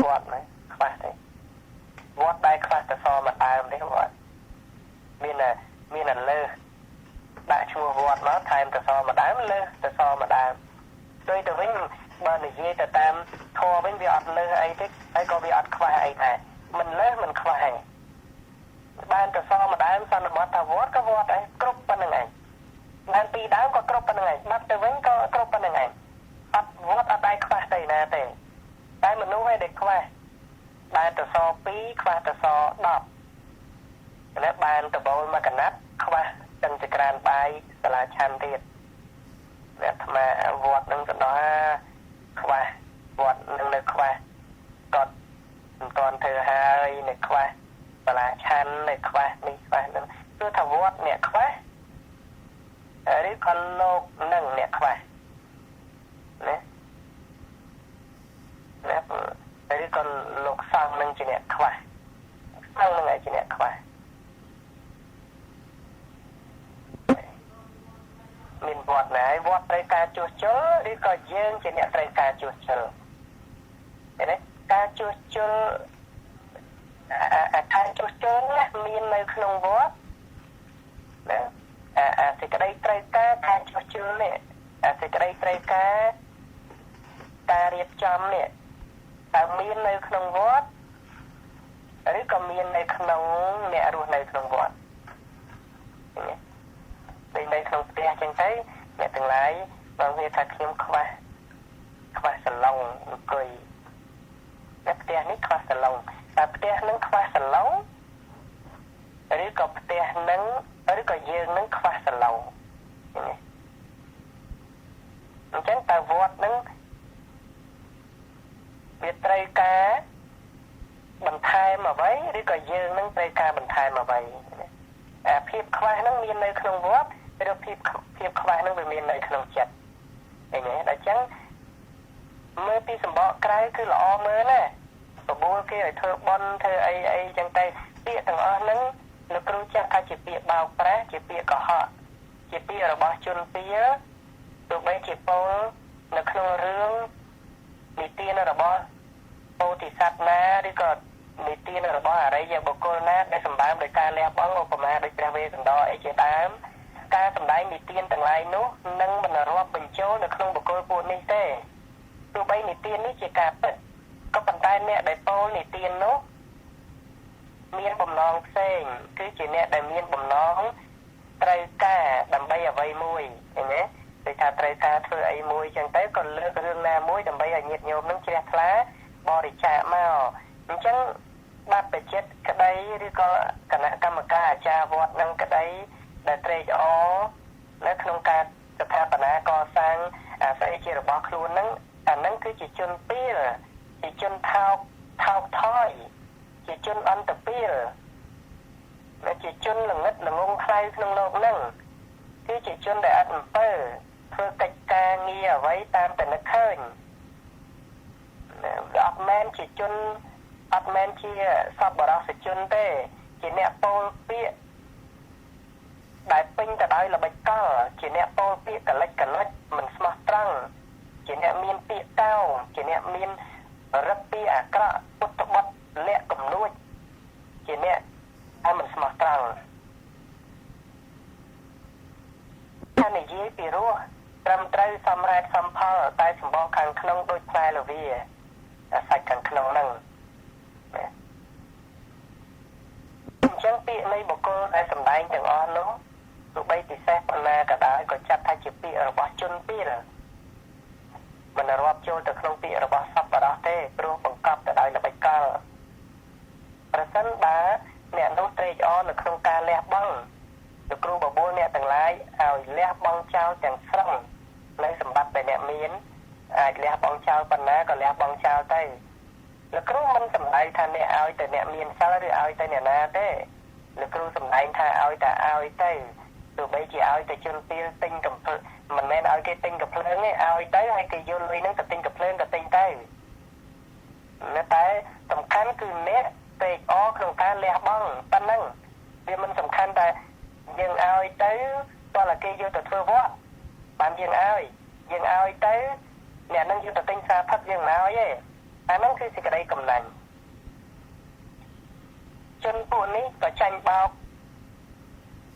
vọt này khoa thế vọt đây khoa ta so mà tai đấy vọt miền là lơ đại chùa vọt nó thay ta so mà đám lơ ta so mà đám tôi từ vĩnh bên này dễ ta tam thua với việc lơ ấy thế ấy có việc khoa ấy này mình lơ mình khoa hay ban ta so mà đám sao nó bỏ ta vọt có vọt ấy cướp bên này ngàn pi đám có cướp bên này bắt từ vĩnh có cướp bên này bắt vọt ở đây khoa đây nè thế đây mình nuôi để khoa ban ta so pi khoa ta so đọcและบานตะโบมากันนัดเข้ามาจังจะกรานไปสลาชันเทียดและทำไมวอดนึงจะน้อยเข้ามาวอดนึงเลยเข้ามากดตอนเธอหายเนี่ยเข้ามาสลาชันเนี่ยเข้ามานี่เข้ามานั่นเพื่อทำวอดเนี่ยเข้ามาหรือคนโลกนึงเนี่ยเข้ามาเนี่ยเนี่ยหรือคนโลกสร้างนึงจีเนี่ยเข้ามาสร้างนึงไงจีเนี่ยเข้ามาmình vọt này vọt tới ca chuột chớ đi coi dương chỉ nhận tới ca chuột chớ đấy ca chuột chớ ca chuột chớ nhá miền nơi không vọt đấy thì cái đây tới ca chuột chớ này thì cái đây tới ca riệp châm này miền nơi không vọt đấy còn miền nơi không nè rồi nơi không vọt đây đây không tia chân thấy mẹ từng lái bằng việc thật khiêm khoa sờ lông cười mẹ tia nít khoa sờ lông tia nứng khoa sờ lông ở đây có tia nứng ở đây có dương nứng khoa sờ lông chẳng ta vót nứng việc tây cá bằng thai mà vậy đây có dương nứng tây cá bằng thai mà vậy phiệp khoa nứng miền nơi không vót cái đó phiệp khoa nó về miền này không chặt, vậy nhé, đã chăng mơ pi sầm bọ cái cứ lọ mơ nè, và bố kia ở thơ bon thơ ai chẳng tay bịa thằng o nâng nó cứ chắc ai chỉ bịa bao prá chỉ bịa có họ chỉ bịa là bao chun bịa tụi bay chỉ bao nó không rương mì tiên là bao bao thì sạt na đi còn mì tiên là bao ở đây giờ bồ cô nát để sầm bám để ca leo bóng ô mà để ra về thằng đó ấy chỉ tám ca sầm đáy mì tiên tầng lai nú nâng mình là rọp bình châu nó không bồ cô buồn đi tê tụi bay mì tiên ní chỉ cạp có bàn tay mẹ để bao mì tiên nú miên bầm nón xanh cứ chỉ nè để miên bầm nón trai ca đầm bay ở vây môi nhé để thà trai ca thưa ấy môi chẳng tới còn lơ hương na môi đầm bay ở nhiệt nhôm nâng che lá bò để chạm màu chẳng bắt phải chết cái đấy đi có cả nãy cam ca cha vọt nâng cái đấy để trai ó nó không caจะพาปัญหาก่อสร้างใส่เชือกบอกครูนั้นนั้นคือจิตจนเปี้ยจิตจนเท้าท้อยจิตจนอันตะเปี้ยและจิตจนหลังนึกหลังงใครหลังโลกนั่งคือจิตจนได้อันเปิ้ลเพื่อกิจการเงียไว้ตามแต่นักเคยอัดแมนจิตจนอัดแมนที่สอบบราษจนเต้จิตเนี่ยโปเปี้ยđại pin tại đây là bạch cao chỉ nè po pia cả lách mình smart trăng chỉ nè miên pia cao chỉ nè miên rất pia cả bút bút lẹ cầm nuôi chỉ nè mình smart trăngท่านในยี่ปีรู้รำไตรสำราญสำพอใต้สมบูรณ์ขังขนมโดยปลายหรือวิใส่ขังขนมนั่งจังปีในบุกโกได้สำได้จังอ่อนนู้tụi bay thì xe còn là cả đá có chặt thay chụp bị ở bao chân bị rồi mình là rộp cho từ không bị ở bao sắp vào đó thế rồi bằng cặp tại đây là bạch cao rồi sân bá mẹ nấu tê cho là không ca lẹ băng được kêu bảo bố mẹ từng lái lẹ băng trao chẳng xong lấy sầm bát về mẹ miến lẹ băng trao phần ná còn lẹ băng trao tay là kêu mình sầm đây thằng mẹ ao từ mẹ miến sao rồi ao tay mẹ na thế là kêu sầm đây thằng ao tay tụi bây giờ ao tại chân tiêu tinh cầm mình nên ao cái tinh cầm lớn ấy ao tới hay cái vô lưới nó tập tinh cầm lớn tập tinh tới nó tới tầm khăn cứ nét tê ó không ta lẹ băng tan năng vì mình tầm khăn ta dừng ao tới to là cái vô tập thưa vót bạn dừng ao tới nè năng vô tập tinh xa thấp dừng ao ấy អាហ្នឹងគឺសេចក្តីកំណាញ់ជនពួកនេះក៏ចាញ់បោក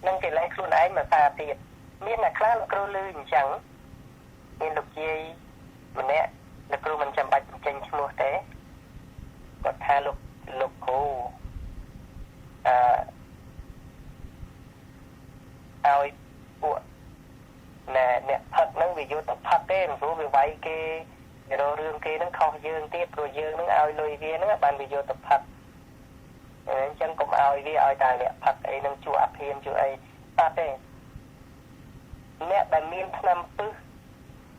នឹងកិលេសខ្លួនឯងមកតាទៀតមានអ្នកខ្លះលោកគ្រូលឺអញ្ចឹងមានលោកយាយម្នាក់លោកគ្រូមិនចាំបាច់ចេញឈ្មោះទេគាត់ថាលោកគ្រូឲ្យពួកអ្នកផឹកហ្នឹងវាយកទៅផឹកទេព្រោះវាវាយគេរករឿងគេហ្នឹងខុសយើងទៀតព្រោះយើងហ្នឹងឲ្យលុយវាហ្នឹងបានវាយកទៅផឹកអញ្ចឹងកុំឲ្យវាឲ្យតែអ្នកផឹកអីនឹងជួអភិនជួអីបាត់ទេអ្នកដែលមានថ្នាំពឹស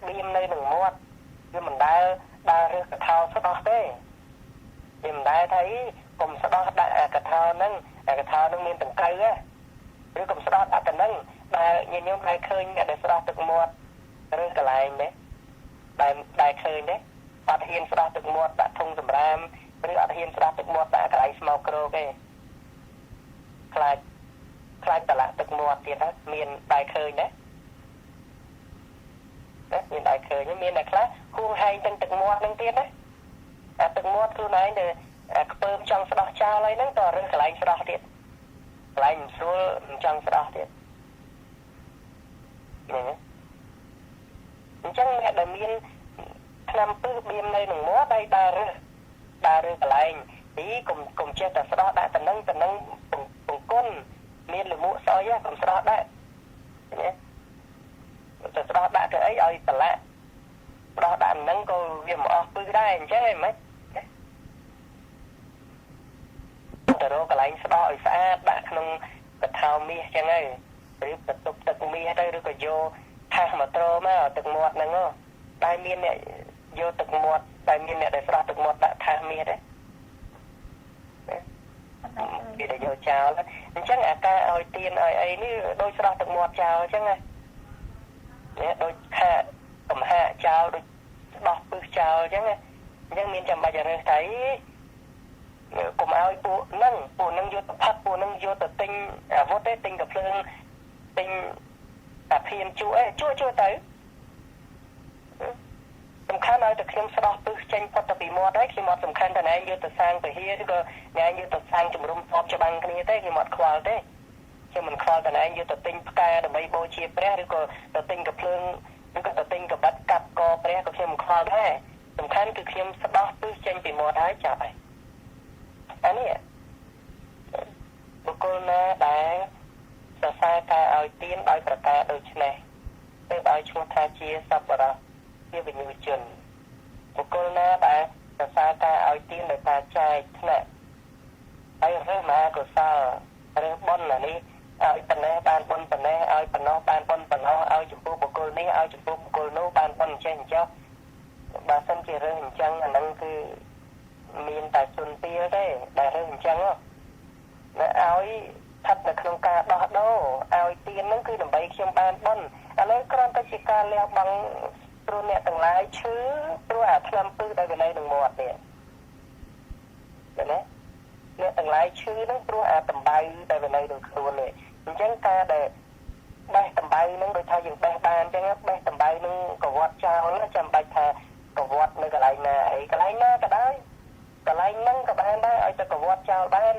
បៀមនៅនឹងមាត់វាមិនដែលដើររើសកថាស្ដោះទេវាមិនដែលថាកុំស្ដោះដាក់កថាហ្នឹងកថាហ្នឹងមានតង្កូវឬកុំស្ដោះដាក់ទៅហ្នឹងដែលញញោមដែលឃើញអ្នកដែលស្ដោះទឹកមាត់ឬកន្លែងនេះដែលឃើញទេអត់ហ៊ានស្ដោះទឹកមាត់ដាក់ធុងសម្រាមឬអត់ហ៊ានស្ដោះទឹកមាត់ដាក់កន្លែងស្មោកគ្រោកទេខ្លាចតឡាក់ទឹកមាត់ទៀតហ្នឹងមានដែលឃើញទេមានតែឃើញមានតែខ្លះហួងហែងទាំងទឹកមាត់ហ្នឹងទៀតណាអាទឹកមាត់ខ្លួនឯងទៅខ្ពើមចង់ស្ដោះចោលហើយហ្នឹងក៏រើសកន្លែងស្ដោះទៀតកន្លែងមិនស្រួលមិនចង់ស្ដោះទៀតនេះអញ្ចឹងអ្នកដែលមានថ្នាំពឹសបៀមនៅនឹងមាត់ហើយដើររើសកន្លែងនេះកុំចេះតែស្ដោះដាក់តំណឹងបង្គន់មានលមួកស្អុយកុំស្ដោះដាក់ណាទៅស្ដោះដាក់ទៅអីឲ្យប្រឡាក់ស្ដោះដាក់ហ្នឹងក៏វាមិនអស់ពឹសដែរអញ្ចឹងហ៎មិនទៅរកកន្លែងស្ដោះឲ្យស្អាតដាក់ក្នុងកថៅមាសអញ្ចឹងហើយឬបន្ទប់ទឹកមាសទៅឬក៏យកថាសម៉ូតូមកទឹកមាត់ហ្នឹងតែមានអ្នកយកទឹកមាត់តែមានអ្នកដែលស្ដោះទឹកមាត់ដាក់ថាសមាសទេគេទៅយកចោលអញ្ចឹងអាការឲ្យទៀនឲ្យអីនេះដូចស្ដោះទឹកមាត់ចោលអញ្ចឹងណាដូចខាកំហាចោលដូចស្ដោះពឹសចោលអញ្ចឹងមានចាំបាច់រើសតែកុំឲ្យពួកហ្នឹងយកទៅផឹកពួកហ្នឹងយកទៅទិញអាវុធទេទិញកាភ្លើងទិញអាភៀនជួទៅសំខាន់ឲ្យតែខ្ញុំស្ដោះពឹសចេញផុតទៅពីមាត់ហើយខ្ញុំអត់សំខាន់តែណែយកទៅសាងពហិឬក៏ណែយកទៅសាងជំរុំតបច្បាំងគ្នាទេខ្ញុំអត់ខ្វល់ទេខ្ញុំមិនខ្វល់តែឯងយកទៅទិញផ្កាដើម្បីបូជាព្រះឬក៏ទៅទិញកាភ្លើងឬក៏ទៅទិញកបិតកាប់កព្រះក៏ខ្ញុំមិនខ្វល់ដែរសំខាន់គឺខ្ញុំស្ដោះពឹសចេញពីមាត់ហើយចាប់ហើយអានេះបុគ្គលណាដែលសរសើរការឲ្យទានដោយប្រការដូចនេះទើបឲ្យឈ្មោះថាជាសប្បុរសជាវិញ្ញាជនបុគ្គលណាដែលសរសើរការឲ្យទានដោយការចែកថ្នាក់ហើយរើសមហាកុសលរើសបុណ្យនេះឲ្យប៉ុណ្ណេះបានបុណ្យប៉ុណ្ណេះឲ្យប៉ុណ្ណោះបានបុណ្យប៉ុណ្ណោះឲ្យចំពោះបុគ្គលនេះឲ្យចំពោះបុគ្គលនោះបានបុណ្យចេះអញ្ចឹងបើសិនជារើសអញ្ចឹងអាហ្នឹងគឺមានតែជនទាលទេដែលរើសអញ្ចឹងណាឲ្យស្ថិតនៅក្នុងការដោះដូរឲ្យទានហ្នឹងគឺដើម្បីខ្ញុំបានបុណ្យឥឡូវគ្រាន់តែជាការលះបង់ព្រោះអ្នកទាំងឡាយឈឺព្រោះអាថ្នាំពឹសដែលវានៅក្នុងមាត់នេះឃើញទេអ្នកទាំងឡាយឈឺហ្នឹងព្រោះអាតម្បៅដែលវានៅក្នុងខ្លួននេះអញ្ចឹងការដែលបេះតម្បៅហ្នឹងដូចថាយើងបេះបានអញ្ចឹងបេះតម្បៅហ្នឹងកវត្តចោលចាំបាច់ថាកវត្តនៅកន្លែងណាអីកន្លែងណាក៏ដោយកន្លែងហ្នឹងក៏បានដែរឲ្យតែកវត្តចោលបាន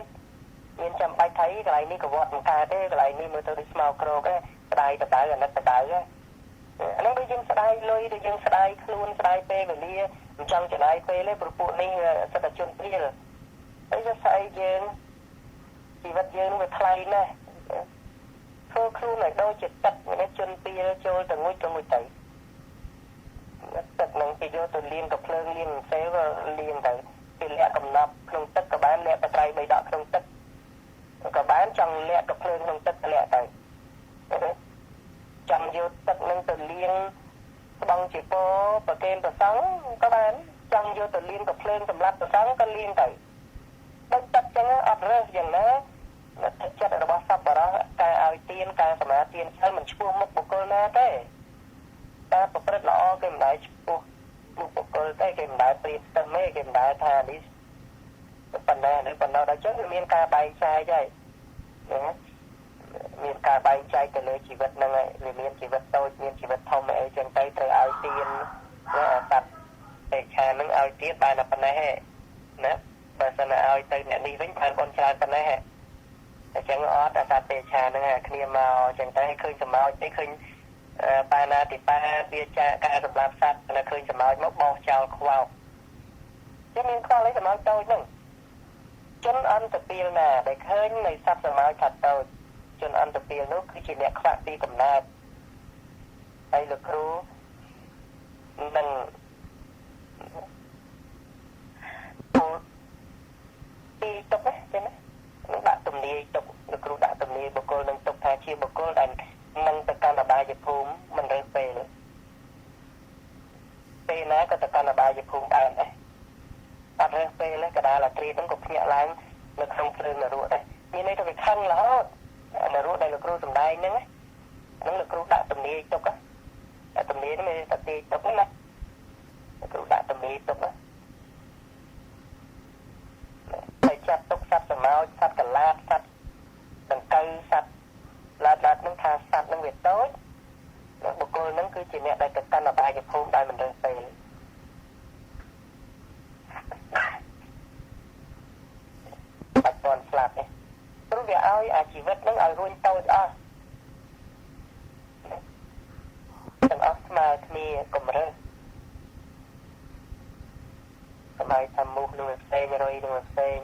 មានចាំបាច់ថាកន្លែងនេះកវត្តមិនកើតទេកន្លែងនេះមើលទៅដូចស្មៅក្រោកទេស្ដាយបដៅអាណិតបដៅអាហ្នឹងដូចយើងស្ដាយលុយដូចយើងស្ដាយខ្លួនស្ដាយពេលវេលាមិនចង់ចំណាយពេលទេព្រោះពួកនេះសិតតែជនព្រាលហើយស្អីយើងជីវិតយើងវាថ្លៃណាស់ធ្វើខ្លួនឲ្យដូចជាទឹកនេះជនព្រាលចូលទៅងុយទៅទឹកហ្នឹងគេយកទៅលាងកាភ្លើងលាងសេវលាងទៅគេលាក់កំណប់ក្នុងទឹកក៏បានលាក់បត្រៃបីដកក្នុងទឹកក៏បានចង់លាក់កាភ្លើងក្នុងទឹកលាក់ទៅចង់យកទឹកហ្នឹងទៅលាងស្បង់ជាពោប្រគេនប្រសង់ក៏បានចង់យកទៅលាងកាភ្លើងសម្រាប់ប្រសង់ក៏លាងទៅដូចទឹកចឹងអត់រើសយ៉ាងណាទឹកចិត្តរបស់សប្បុរសការឲ្យទានការសមាទានសិលមិនឈ្មោះមុខបុគ្គលណាទេតែប្រព្រឹត្តល្អគេមិនដែលឈ្មោះមុខបុគ្គលទេគេមិនដែលព្រៀបផ្ទឹមទេគេមិនដែលថានេះប៉ុណ្ណាដល់ចឹងមានការបែងចែកហើយណាមានការបែងចែកទៅលើជីវិតហ្នឹងហើយវាមានជីវិតតូចមានជីវិតធំអីចឹងទៅត្រូវឲ្យទានណាសត្វ ពេកឆានឹងឲ្យទៀតបានតែប៉ុណ្ណេះណាបើសិនឲ្យទៅអ្នកនេះវិញបានបនច្រើនប៉ុណ្ណេះអញ្ចឹងអត់តែពេកឆានឹងគ្នាមកអញ្ចឹងតែឃើញសម្ោចទេឃើញបាណាទីបាវាចាការសម្រាប់សត្វតែឃើញសម្ោចមកបោះចោលខ្វោកចឹងមានខ្វល់អីសម្ោចតូចហ្នឹងជនអន្តពាលណាដែលឃើញនៅសត្វសម្ោចថាតូចជនអន្តពាលនោះគឺជាអ្នកខ្វាក់ពីកំណើតហើយលោកគ្រូនឹងពីទុកចឹងណានឹងដាក់ទំនាយទុកលោកគ្រូដាក់ទំនាយបុគ្គលនឹងទុកថាជាបុគ្គលដែលនឹងទៅកាន់អបាយភូមិមិនរើសពេលណាក៏ទៅកាន់អបាយភូមិដែរអត់រើសពេលកដាលអាត្រីហ្នឹងក៏ភ្ញាក់ឡើងនៅក្នុងភ្លើងនរកដែរមានន័យថាវាខឹងរហូតនរកដែលលោកគ្រូសំដែងហ្នឹងហ្នឹងលោកគ្រូដាក់ទំនាយទុកដាក់ទំនាយហ្នឹងមានតែទីទុកណាលោកគ្រូដាក់ទំនាយទុកតែចាប់ទុកសត្វសម្ោចសត្វកលាតសត្វដង្កូវសត្វឡាតហ្នឹងថាសត្វហ្នឹងវាតូចបុគ្គលហ្នឹងគឺជាអ្នកដែលទៅកាន់អបាយភូមិដែលមិនរើសពេលបាច់តន់ស្លាប់ទេព្រោះវាឲ្យអាជីវិតហ្នឹងឲ្យរួញតូចអស់ទាំងអស់ស្មើគ្នាកម្រើសសម័យថាមូសនឹងផ្សេងរុយនឹងផ្សេង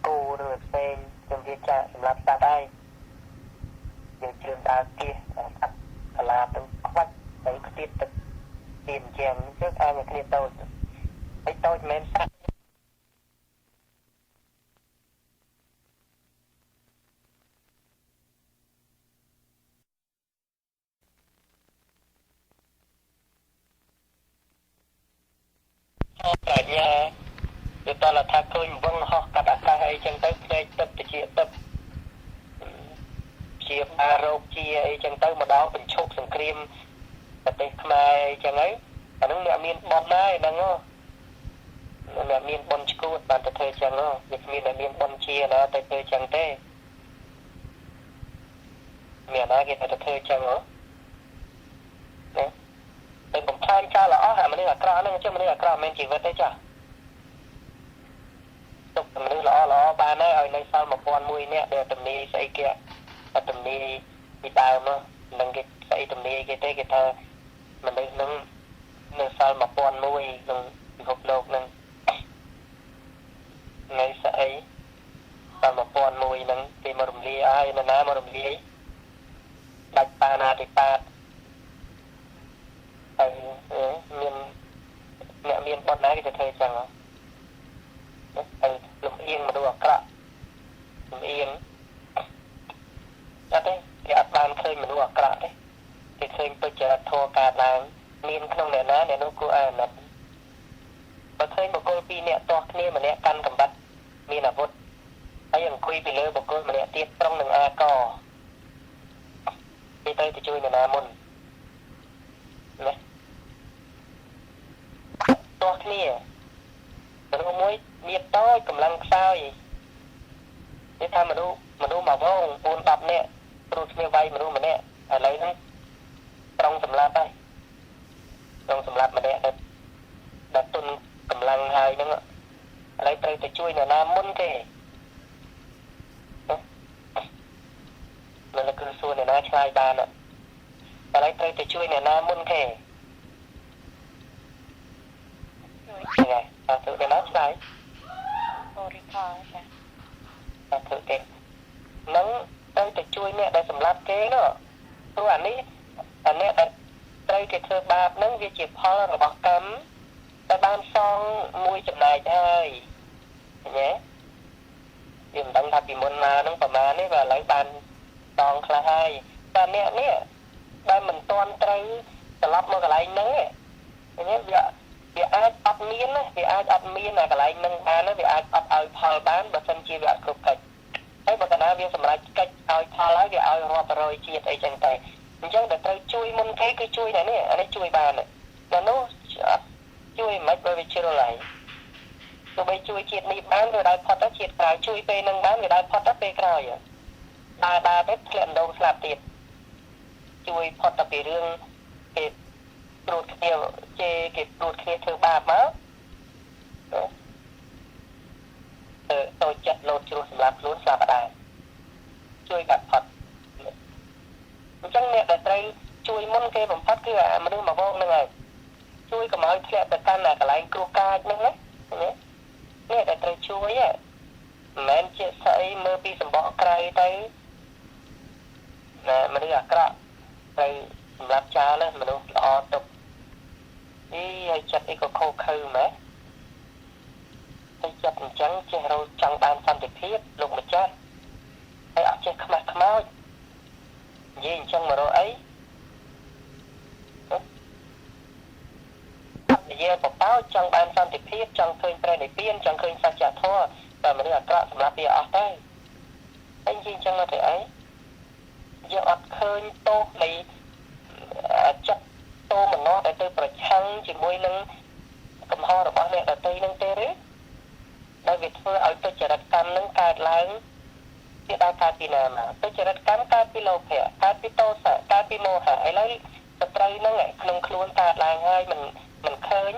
គូនឹងផ្សេងខ្ញុំវាចាក់សម្រាប់សត្វហើយយើងជឿដើរទៀសសត្វកលាទៅខ្វាច់ទៅខ្ទាតទឹកទៀនជាងជឿឲ្យតែគ្នាតូចហើយតូចមិនមែនសត្វប្រាជ្ញាវាតើថាឃើញវងហោះកាត់អាកាសអីចឹងទៅភ្នែកទឹកទៅជាទឹកជាបារោគជាអីចឹងទៅម្ដងបញ្ឈប់សង្គ្រាមប្រទេសខ្មែរអីចឹងហើយអានឹងអ្នកមានបនដែរហ្នឹងអ្នកមានបនឈួតបានទៅធ្វើចឹងវាគ្មានអ្នកមានបនជាណាទៅធ្វើចឹងទេមានណាគេទៅធ្វើចឹងណាទៅបំផ្លាញចោលអស់អាមនុស្សអាក្រក់ហ្នឹងចឹងមនុស្សអាក្រក់មិនមែនជីវិតទេចាទុកមនុស្សល្អបានហើយឲ្យនៅសល់1001នាក់ដែលទំនីស្អីគេទំនីពីដើមហ្នឹងគេស្អីទំនីគេទេគេថាមនុស្សហ្នឹងនៅសល់1001ក្នុងពិភពលោកហ្នឹងថ្ងៃស្អីដល់1001ហ្នឹងគេមករំលាយឲ្យនរណាមករំលាយដាច់បាណាតិបាតហើយមានអ្នកមានបទណាគេទៅធ្វើចឹងហើយលំអៀងមនុស្សអាក្រក់លំអៀងអត់ទេគេអត់បានឃើញមនុស្សអាក្រក់ទេគេឃើញពេជ្រធម៌កើតឡើងមានក្នុងអ្នកណាអ្នកនោះគួរឲ្យអាណិតបើឃើញបុគ្គល2នាក់ទាស់គ្នាម្នាក់កាន់កំបិតមានអាវុធហើយអង្គុយពីលើបុគ្គលម្នាក់ទៀតត្រង់នឹងអាកគេទៅជួយអ្នកណាមុនណាទាស់គ្នាមនុស្សមួយមានតូចកម្លាំងខ្សោយគេថាមនុស្សមកវង4-10នាក់ព្រោះគ្នាវាយមនុស្សម្នាក់ឥឡូវហ្នឹងត្រង់សម្លាប់ហើយត្រង់សម្លាប់ម្នាក់ដែលទុនកម្លាំងហើយហ្នឹងឥឡូវត្រូវទៅជួយអ្នកណាមុនគេនៅលើគឺសួរអ្នកណាឆ្លើយបានឥឡូវត្រូវទៅជួយអ្នកណាមុនគេហ្នឹងហើយទៅអ្នកណាឆ្លើយអូរីខលចាទៅទេនឹងទៅជួយអ្នកដែលសម្លាប់គេនោះព្រោះអានេះអាអ្នកដែលត្រូវគេធ្វើបាបហ្នឹងវាជាផលរបស់កម្មដែលបានសងមួយចំណែកហើយឃើញទេវាមិនដឹងថាពីមុនមកហ្នឹងប្រហែលនេះបើឥឡូវបានសងខ្លះហើយតែអ្នកនេះដែលមិនទាន់ត្រូវត្រឡប់មកកន្លែងហ្នឹងឃើញទេវាអាចអត់មានណាវាអាចអត់មានអាកន្លែងហ្នឹងបានវាអាចអត់ឲ្យផលបានបើមិនជាវាអត់គ្រប់កិច្ចហើយបើកាលណាវាសម្រេចកិច្ចឲ្យផលហើយវាឲ្យរាប់រយជាតិអីចឹងទៅអញ្ចឹងតែត្រូវជួយមុនគេគឺជួយតែនេះអានេះជួយបានតែនោះជួយមិនបើវាជ្រុលហើយទោះបីជួយជាតិនេះបានវាដល់ផុតទៅជាតិក្រោយជួយពេលហ្នឹងបានវាដល់ផុតទៅពេលក្រោយដើរទៅធ្លាក់ដងស្លាប់ទៀតជួយផុតទៅពីរឿងគេព្រួតគ្នាគេព្រួតគ្នាធ្វើបាបមក tôi chặt lột chuột làm luôn sao bà chui gặp Phật chẳng nè để đây chui môn cái bấm phát cứ mà đưa mà vô này chui có mọi chuyện để can là cái lại cua ca nữa đấy nè để đây chui á men chia sẻ mơ pi sầm bọ cây tới nè mà đưa cả đây làm cha lên mà đúng lo tục đi chặt đi có khô khư mà tôi chặt trắng che rồi chẳng bàn phân được thiết lục một chết ai ở trên khăm khăm gì chẳng mà rồi ấy giờ một báo chẳng bàn phân được thiết chẳng khơi pre để biên chẳng khơi sa chả thua và mình là các làm việc ở đây anh gì chẳng là thế ấy giờ ở khơi tô này chặt tô mình nó để tôi phải chăng chỉ môi lưng cầm ho rồi bao nhiêu là tây nâng tê đấy đại việt thôi ở tôi chỉ đặt cam nâng cài lángที่ได้การปีนามาตัวจะรัดการปีโลเพียการปีโตสะการปีโมหะไอ้แล้วสตรีนั่งไงคลุมคล้วนการลางให้มันเคย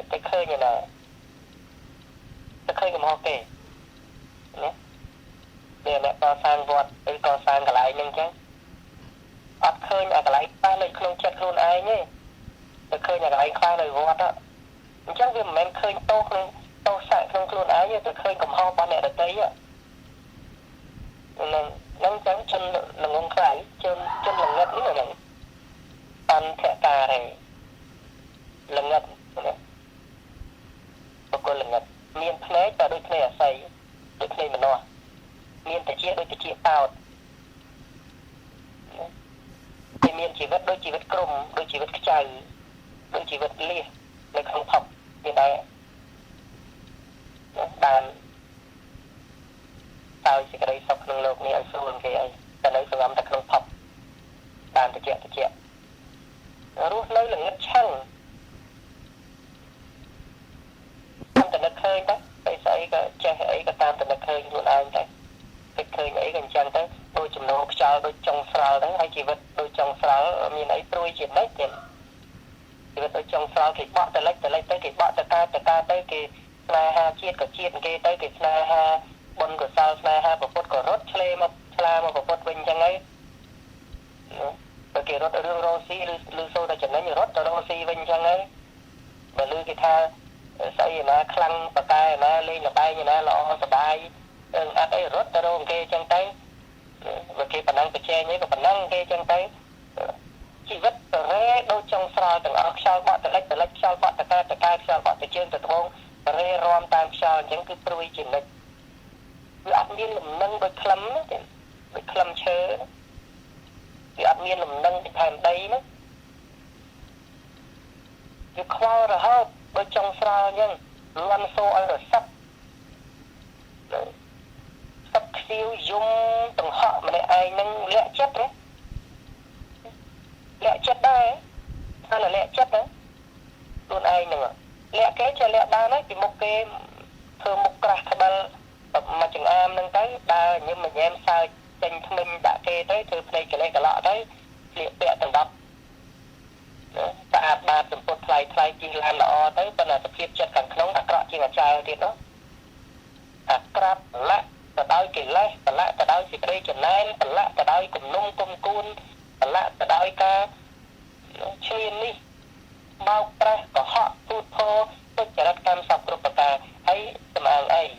แต่เคยอย่างไรจะเคยกับมอเกะเนี่ยเดี๋ยวเนี่ยก่อสร้างวัดหรือก่อสร้างอะไรนึงจังอัดเคยอะไรป้าเลยคลุมจัดคลุมไอ้เนี่ยจะเคยอะไรคล้ายเลยวัดอ่ะจังเรื่องมันเคยโตเลยโตสะคลุมคล้วนไอ้เนี่ยจะเคยกับห้องป้าเนี่ยแต่อ่ะnâng trắng chân là ngon khải chân là ngất nữa này ăn thẻ cà này là ngất này một con là ngất miên phế ta đôi phế ở xây đôi phế mà no miên ta chia đôi ta chia tao thì miên chỉ vết đôi chỉ vết crom đôi chỉ vết chày đôi chỉ vết lia này không học như đây đàn tao chỉ cái đấy sọc nông lộc này ăn sâu cái ấy, ta nói sâu ta không phập, đàn ta chẹt, rút lấy là ngất chăng, tam ta ngất khơi đó, bây giờ cái che ấy cái tam ta ngất khơi luôn ai đấy, cái khơi ấy gần chăng đấy, đôi chùm nô chào đôi trồng sào đấy, hay chỉ vật đôi trồng sào miền ấy trôi chuyện đấy tiền, chỉ vật đôi trồng sào thì bọ ta lấy tới thì bọ ta ca tới thì na ha chiết cái tới thì na ha bồn của sao na ha của phốt của rốt chle mà của phốt bình chẳng ấy và kiểu rốt rương rosi lưu sâu ta chẳng nói như rốt rosi bình chẳng ấy và lưu cái tha xây na khăng và cài na lên là bay như na lọ sờ bay ăn ấy rốt rô kê chân tay và cái bản năng của che nhé và bản năng kê chân tay chỉ vứt rê đôi trong sao từng ở sao bọ từ lách sao bọ từ ca sao bọ từ trên từ thôn rê rom tam sao chẳng cứ trôi chìm lịch vì ăn miên lùm nâng đôi khlâm chớ vì ăn miên lùm nâng thành đây đó vì khoa rồi hết đôi trong sao nhưng loan xô ở rồi sắp siêu dung từng họ mà này ai nâng lẹ chất đấy lẹ chất đây sao là lẹ chất đấy luôn ai nữa lẹ kế cho lẹ ba đấy thì một cái thường một cạch ba mà chừng am nâng tới ba nhưng mà em sao tranh minh đã kê tới từ play cái này cái lọ đấy liệt bẹ từng đập ta ba từng một play chỉ làm lọ tới bên là tập tiếp chất càng nóng đã cọ chỉ là trai thì đó crap lại ta đói kỳ lại ta đói xịt đây chừng này ta đói cùng nung cùng cun ta đói ca chuyên đi bao pra có họ tụt thô tôi chỉ đặt cam sọc rồi cả ấy tầm ăn ấy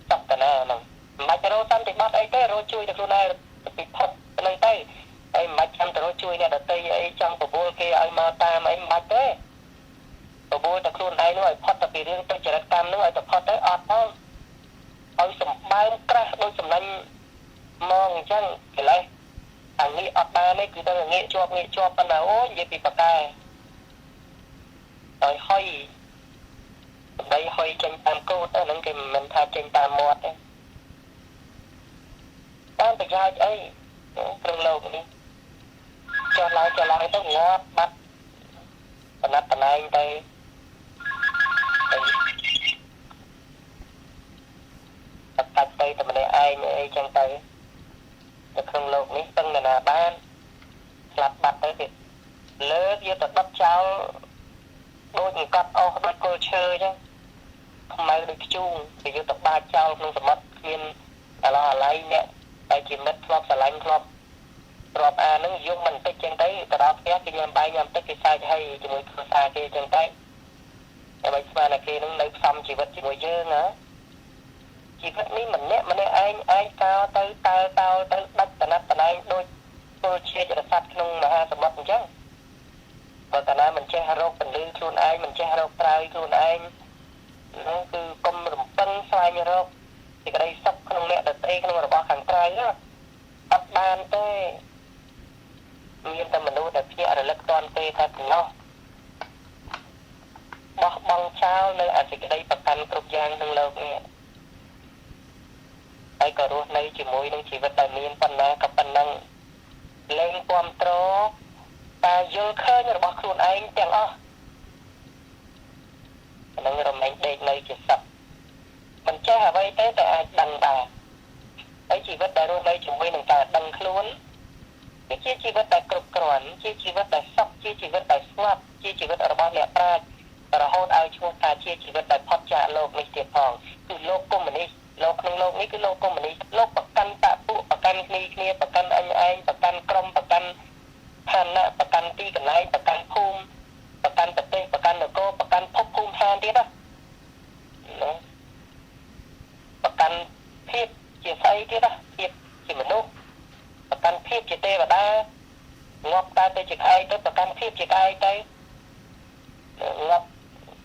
sọc cả na nè mà cho nó xanh thì bắt ấy tới rồi chui được luôn này bị thật lên tay ấy mà chăm rồi chui này đặt tay ấy trong bộ bùa kia ấy mà ta ấy mà thế bộ bùa đặt luôn ấy nữa phật tập bị riêng tôi chỉ đặt cam nữa tập phật tới ọt thôi ấy sầm bay crash đôi sầm nanh mong chăng cái này anh nghĩ ọt ba này cứ tôi nghĩ cho phần nào ôi vậy bị bạc cài rồi hơi đây hơi tranh tam cô đó là cái mình thay tranh tam một đấy tam phải ra ấy lâu lâu đi cho lại tới ngót bắt phần này đây tập tay tầm này ai chân tay được không lâu ní tân là ban lặt bạch tới thì lớn với tập bắt cháu đôi người cắt đôi cô chơi chứ ខ្មៅដូចខ្ជូងគេយកទៅបាចចោលក្នុងសមុទ្រគ្មានអាឡោះអាឡៃអ្នកតែជាមិត្តធ្លាប់ស្រឡាញ់ធ្លាប់រាប់អាហ្នឹងយកមិនតិចចឹងទៅទៅដល់ផ្ទះគេញ៉ាំបាយញ៉ាំទឹកគេសាច់ឲ្យជាមួយគ្រួសារគេចឹងទៅដើម្បីស្មានតែគេនឹងនៅផ្សំជីវិតជាមួយយើងណាជីវិតនេះម្នាក់ឯងកោទៅតើតោទៅដាច់តណាត់តណៃដូចពលជាតិរស័ព្ទក្នុងមហាសមុទ្រអញ្ចឹងបើតាណាមិនចេះរកពលឺខ្លួនឯងមិនចេះរកត្រើយខ្លួនឯងនោះគឺកុំរំពឹងស្វែងរកសេចក្តីសុខក្នុងអ្នកដទៃក្នុងរបស់ខាងក្រៅណាអត់បានទេមានតែមនុស្សដែលភ្ញាក់រលឹកតាន់ពេលតែប៉ុណ្ណោះបោះបង់ចោលនៅអសេចក្តីប្រកាន់គ្រប់យ៉ាងក្នុងលោកនេះហើយក៏រស់នៅជាមួយនឹងជីវិតដែលមានប៉ុណ្ណាក៏ប៉ុណ្ណឹងលែងគ្រប់គ្រងតែយល់ឃើញរបស់ខ្លួនឯងទាំងអស់នឹងរមែងដេកនៅជាសត្វមិនចេះអ្វីទេតែអាចដឹងដែរហើយជីវិតដែលរស់នៅជាមួយនឹងការដឹងខ្លួនគឺជាជីវិតដែលគ្រប់គ្រាន់ជាជីវិតដែលសុខជាជីវិតដែលស្ងប់ជាជីវិតរបស់អ្នកប្រាជ្ញរហូតឲ្យឈ្មោះថាជាជីវិតដែលផុតចាកលោកនេះទៀតផងគឺលោកកុម្មុយនីសលោកក្នុងលោកនេះគឺលោកកុម្មុយនីសលោកប្រកាន់បពួកប្រកាន់គ្នាប្រកាន់អញឯងប្រកាន់ក្រុមប្រកាន់ឋានៈប្រកាន់ទីកន្លែងប្រកាន់ភូមិប្រកាន់ប្រទេសប្រកាន់នគរប្រកាន់ភពភូមិឋានទៀតណាប្រកាន់ភាពជាស្អីទៀតណាភាពជាមនុស្សប្រកាន់ភាពជាទេវតាងាប់តែជាក្អែកទៅប្រកាន់ភាពជាក្អែកទៅងាប់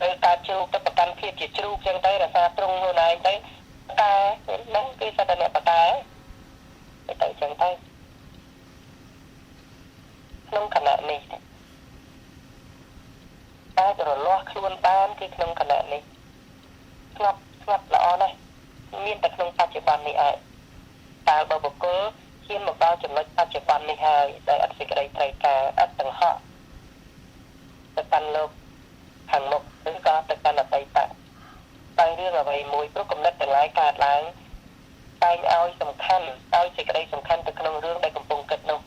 ទៅកើតជ្រូកទៅប្រកាន់ភាពជាជ្រូកចឹងទៅរសារត្រង់ខ្លួនឯងទៅតែហ្នឹងគឺសត្វអ្នកបតាទៅចឹងទៅក្នុងគណៈនេះអាចរលាស់ខ្លួនបានគឺក្នុងគណៈនេះស្ងប់ល្អណាស់មានតែក្នុងបច្ចុប្បន្ននេះឯងតើបើបុគ្គលឈានមកដល់ចំណុចបច្ចុប្បន្ននេះហើយដែលអត់សេចក្តីត្រូវការអត់ទាំងហក់ទៅកាន់លោកខាងមុខឬក៏ទៅកាន់អតីតតែរឿងអ្វីមួយព្រោះគំនិតទាំងឡាយកើតឡើងតែងឲ្យសំខាន់ឲ្យសេចក្តីសំខាន់ទៅក្នុងរឿងដែលកំពុងគិតនោះ